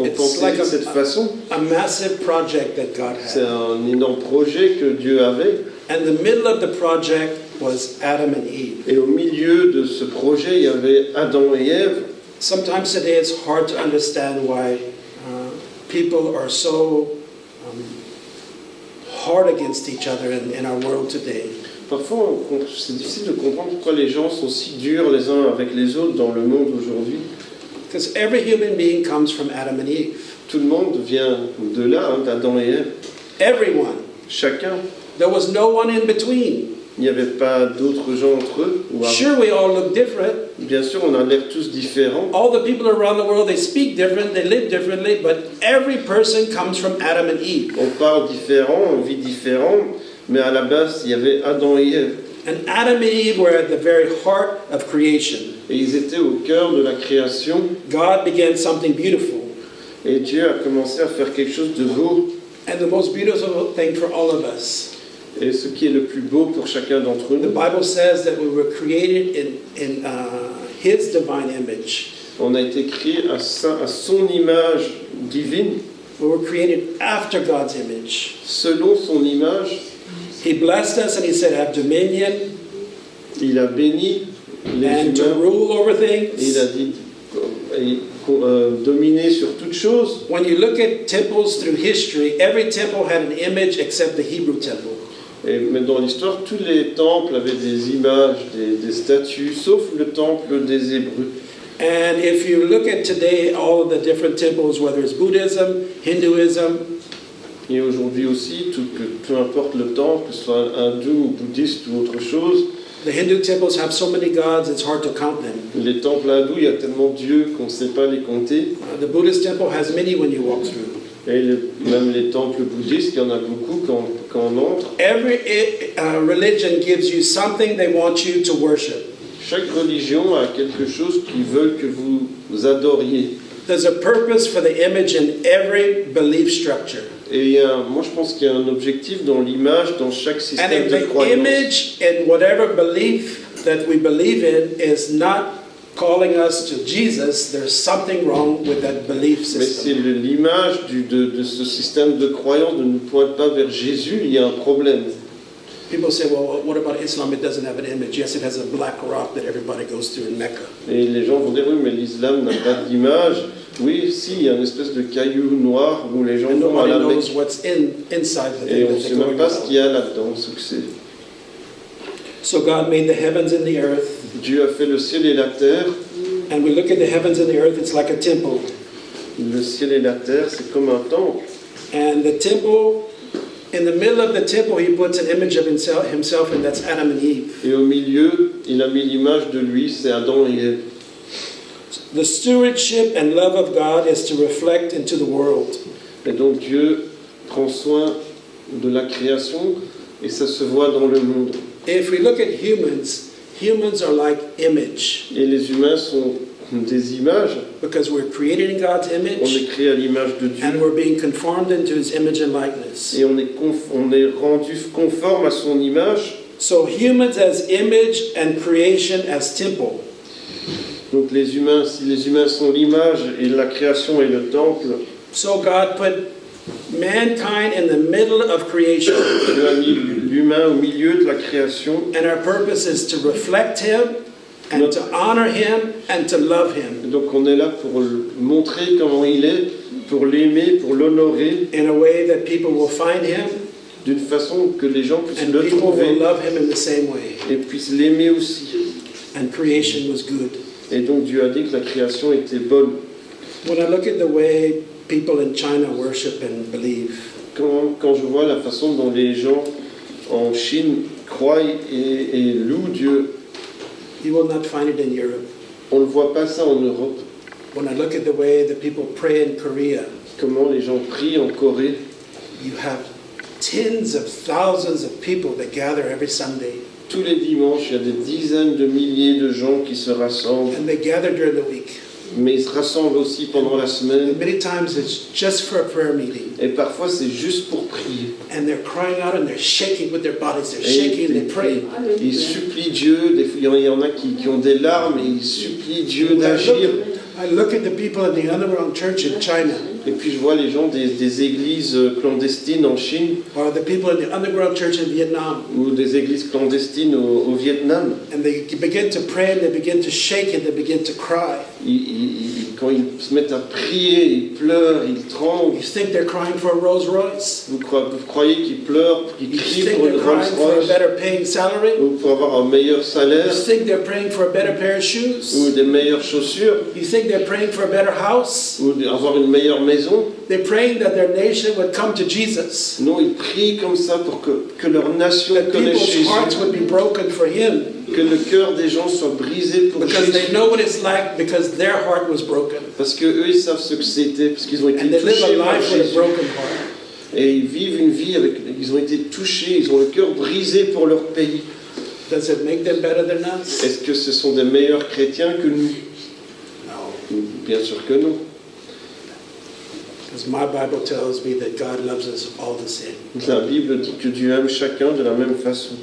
It's pensait like de cette façon. a massive project that God C'est had. un énorme projet que Dieu avait. And the middle of the project was Adam and Eve. Et au milieu de ce projet, il y avait Adam et Ève. Sometimes today it's hard to understand why people are so hard against each other in our world today. Parfois, c'est difficile de comprendre pourquoi les gens sont si durs les uns avec les autres dans le monde aujourd'hui. Because every human being comes from Adam and Eve. Tout le monde vient de là, d'Adam et Ève. Everyone. Chacun. There was no one in between. Il n'y avait pas d'autres gens entre eux. Ou avant. Sure, we all look different. Bien sûr, on a l'air tous différents. All the people around the world, they speak different, they live differently, but every person comes from Adam and Eve. On parle différent, on vit différent, mais à la base, il y avait Adam et Ève. And Adam and Eve were at the very heart of creation. Et ils étaient au cœur de la création. God began something beautiful. Et Dieu a commencé à faire quelque chose de beau. And the most beautiful thing for all of us. Et ce qui est le plus beau pour chacun d'entre The nous, Bible says that we were created in His divine image. on a été créé à son image divine, We were created after God's image. selon son image. He blessed us and He said, have dominion Il a béni les and to humains. rule over Et il a things. dit dominer sur toute chose. When you look at temples through history, every temple had an image except the Hebrew temple. Mais dans l'histoire, tous les temples avaient des images, des statues, sauf le temple des Hébreux. And if you look at today, all of the different temples, whether it's Buddhism, Hinduism, Et aujourd'hui aussi, peu importe le temple, que ce soit hindou ou bouddhiste ou autre chose, the Hindu temples have so many gods, it's hard to count them. les temples hindous, il y a tellement de dieux qu'on ne sait pas les compter. The Buddhist temple has many when you walk through. Et même les temples bouddhistes, il y en a beaucoup quand on entre. Every religion gives you something they want you to worship. Chaque religion a quelque chose qu'ils veulent que vous adoriez. There's a purpose for the image in every belief structure. Et moi je pense qu'il y a un objectif dans l'image, dans chaque And système if de the croyance. image in whatever belief that we believe in is not calling us to Jesus, there's something wrong with that belief Mais si system. l'image de ce système de croyance ne nous pointe pas vers Jésus, il y a un problème. People say, well, what about Islam? It doesn't have an image. Yes, it has a black rock that everybody goes through in Mecca. Et les gens vont dire, oui, mais l'islam n'a pas d'image. Oui, si, il y a une espèce de caillou noir où les gens And vont à nobody la knows Mecque. what's inside the Et thing on ne that sait they're même going pas ce qu'il y about. a là-dedans, ce que c'est. So God made the heavens and the earth. Dieu a fait le ciel et la terre. And we look at the heavens and the earth, it's like a temple. Le ciel et la terre, c'est comme un temple. And the temple In the middle of the temple, he puts an image of himself, and that's Adam and Eve. Et au milieu, il a mis l'image de lui, c'est Adam et Ève. The stewardship and love of God is to reflect into the world. Et donc Dieu prend soin de la création et ça se voit dans le monde. If we look at humans, humans are like image Et les humains sont des images. because we're created in God's On image est créé à l'image de Dieu. and we're being conformed into His image and likeness. Et on est rendu conforme à son image. So humans as image and creation as temple. Donc les humains, si les humains sont l'image et la création est le temple, So God put mankind in the middle of creation, Dieu a mis l'humain au milieu de la création. and our purpose is to reflect Him and to honor Him and to love Him Et donc on est là pour le montrer comment il est, pour l'aimer, pour l'honorer, in a way that people will find Him d'une façon que les gens puissent and le people will trouver love Him in the same way. et puissent l'aimer aussi. And creation was good. Et donc Dieu a dit que la création était bonne. When I look at the way people in China worship and believe, Quand je vois la façon dont les gens en Chine croient et louent Dieu, you will not find it in Europe. on ne voit pas ça en Europe. When I look at the way that people pray in Korea, Comment les gens prient en Corée. you have tens of thousands of people that gather every Sunday, Tous les dimanches, il y a des dizaines de milliers de gens qui se rassemblent. and they gather during the week. Mais ils se rassemblent aussi pendant la semaine. And many times it's just for a prayer meeting, Et parfois, c'est juste pour prier. and they're crying out and they're shaking with their bodies. They're Et shaking and they pray. ils supplient Dieu. Il y en a qui ont des larmes et ils supplient Dieu d'agir. I look at the people in the underground church in China, Et puis je vois les gens des églises clandestines en Chine or the people in the underground church in Vietnam, ou des églises clandestines au Vietnam. and they begin to pray and they begin to shake and they begin to cry. Quand ils se mettent à prier, ils pleurent, ils tremblent. You think they're crying for a Rolls Royce? Vous croyez qu'ils pleurent, qu'ils You crient think pour une they're crying for a Rolls-Royce better paying salary? ou pour avoir un meilleur You salaire think they're praying for a better pair of ou shoes? des meilleures chaussures You think they're praying for a better house? ou avoir une meilleure maison. They're praying that their nation would come to Jesus, Non, ils prient comme ça pour que leur nation that connaisse people's hearts Jésus, would be broken for Him, que le cœur des gens soit brisé pour because they Jésus. know what it's like because their heart was broken. Parce qu'eux, ils savent ce que c'était, parce qu'ils ont été And they live a touchés par life with a Jésus. broken heart. Et ils vivent une vie ils ont été touchés, ils ont le cœur brisé pour leur pays. Does it make them better than us? Est-ce que ce sont des meilleurs chrétiens que nous? No. Bien sûr que non. Because my Bible tells me that God loves us all the same. La Bible dit que Dieu aime chacun de la même façon.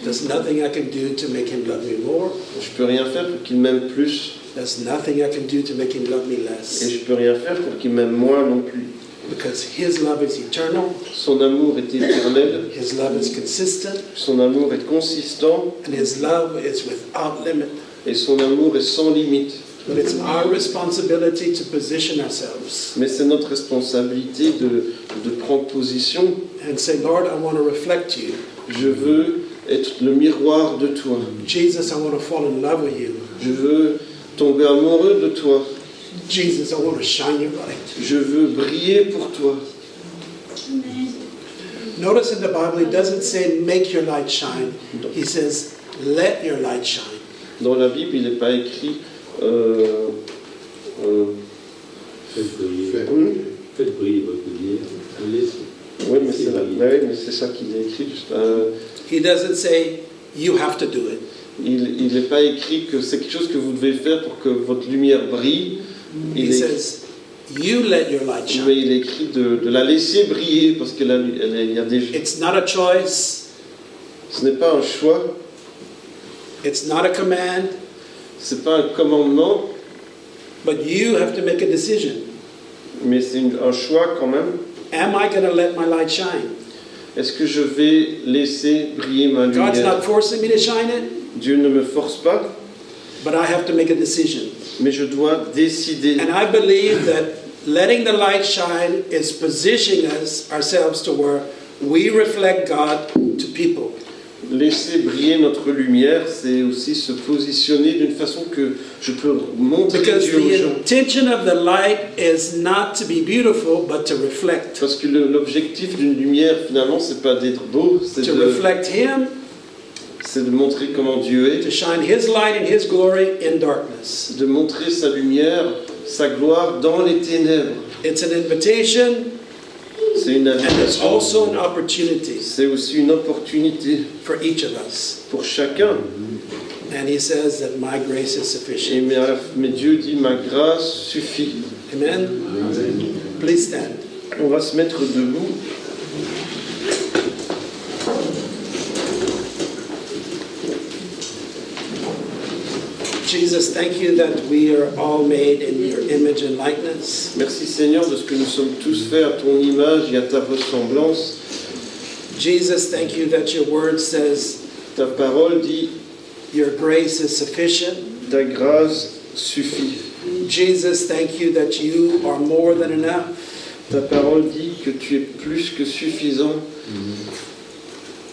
There's nothing I can do to make Him love me more. Je peux rien faire pour qu'il m'aime plus, There's nothing I can do to make Him love me et less. je peux rien faire pour qu'il m'aime moins non plus. Because His love is eternal, Son amour est éternel, His love is consistent, son amour est consistant, and His love is without limit. et son amour est sans limite. But it's our responsibility to position ourselves Mais c'est notre responsabilité de prendre position. and say, Lord, I want to reflect you. Je veux être le miroir de toi. Jesus, I want to fall in love with you. Je veux tomber amoureux de toi. Jesus, I want to shine your light. Je veux briller pour toi. Notice in the Bible, it doesn't say make your light shine. He says let your light shine. Dans la Bible, il n'est pas écrit Faites briller votre lumière. oui, mais c'est ça qu'il est écrit. He doesn't say you have to do it. Il n'est pas écrit que c'est quelque chose que vous devez faire pour que votre lumière brille. He says you let your light shine. Mais il est écrit de la laisser briller parce qu'il y a des. It's not a choice. Ce n'est pas un choix, It's not a command. c'est pas un commandement, But you have to make a decision. mais c'est un choix quand même. Am I going to let my light shine? Est-ce que je vais laisser briller ma God's lumière? not forcing me to shine it, Dieu ne me force pas, but I have to make a decision. mais je dois décider. And I believe that letting the light shine is positioning ourselves to where we reflect God to people. laisser briller notre lumière, c'est aussi se positionner d'une façon que je peux montrer Because Dieu aux the gens. intention of the light is not to be beautiful, but to reflect. Parce que l'objectif d'une lumière, finalement, c'est pas d'être beau, To reflect Him, c'est de montrer comment Dieu to est, shine His light and His glory in darkness. de montrer sa lumière, sa gloire dans les ténèbres. It's an invitation, C'est une and it's invitation. also an opportunity C'est aussi une opportunité for each of us. pour chacun. And He says that my grace is Et sufficient. mais Dieu dit, ma grâce suffit. Amen? Please stand. On va se mettre debout. Jesus, thank you that we are all made in your image and likeness. Merci Seigneur de ce que nous sommes tous faits à ton image et à ta ressemblance. Jesus, thank you that your word says Ta parole dit, your grace is sufficient. ta grâce suffit. Jesus, thank you that you are more than enough. Ta parole dit que tu es plus que suffisant.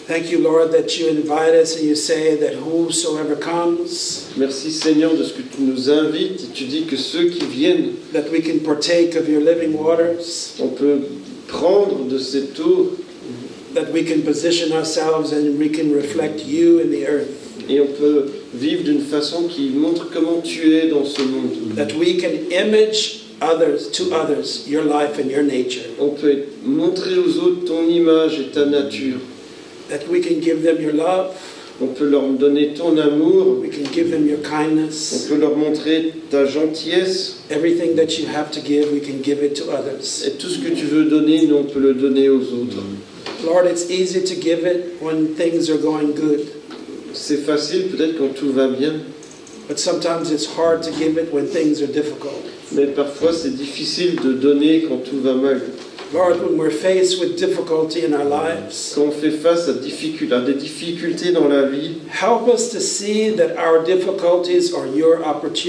Thank you, Lord, that you invite us and you say that whosoever comes, Merci Seigneur de ce que tu nous invites. Et tu dis que ceux qui viennent, that we can partake of your living waters, on peut prendre de cette eau that we can position ourselves and we can reflect you in the earth, et on peut vivre d'une façon qui montre comment tu es dans ce monde. that we can image to others your life and your nature, On peut montrer aux autres ton image et ta nature. that we can give them your love, On peut leur donner ton amour. we can give them your On kindness. peut leur montrer ta gentillesse. Everything that you have to give, we can give it to others. Et tout ce que tu veux donner, nous, on peut le donner aux autres. Lord, it's easy to give it when things are going good, C'est facile peut-être quand tout va bien, but sometimes it's hard to give it when things are difficult. mais parfois c'est difficile de donner quand tout va mal. Lord, when we're faced with difficulty in our lives, Quand on fait face à des difficultés dans la vie, help us to see that our difficulties are your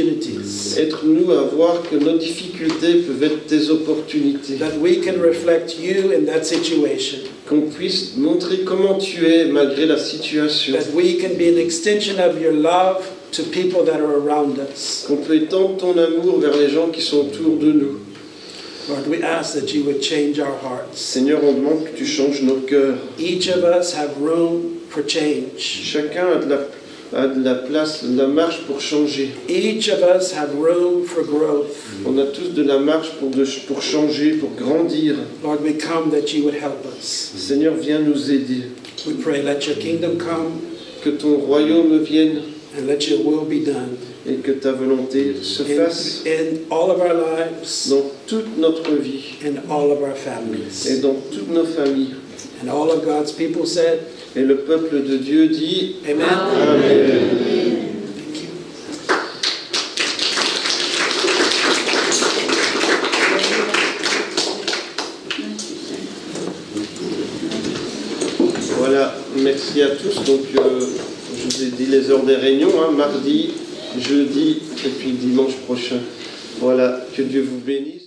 opportunities, être-nous à voir que nos difficultés peuvent être tes opportunités. that we can reflect you in that situation, Qu'on puisse montrer comment tu es malgré la situation. that we can be an extension of your love to people that are around us. Qu'on peut étendre ton amour vers les gens qui sont autour de nous. Lord, we ask that you would change our hearts. Seigneur, on demande que tu changes nos cœurs. Each of us have room for change. Chacun a de la place, de la marge pour changer. Each of us have room for growth. On a tous de la marge pour changer, pour grandir. Lord, we come that you would help us. Seigneur, viens nous aider. We pray, let your kingdom come Que ton royaume vienne and let your will be done et que ta volonté se fasse in all of our lives, dans toute notre vie in all of our et families. dans toutes nos familles. And all of God's people said, Et le peuple de Dieu dit Amen. Amen. Thank you. Voilà, merci à tous. Donc, je vous ai dit les heures des réunions, mardi, jeudi et puis dimanche prochain. Voilà, que Dieu vous bénisse.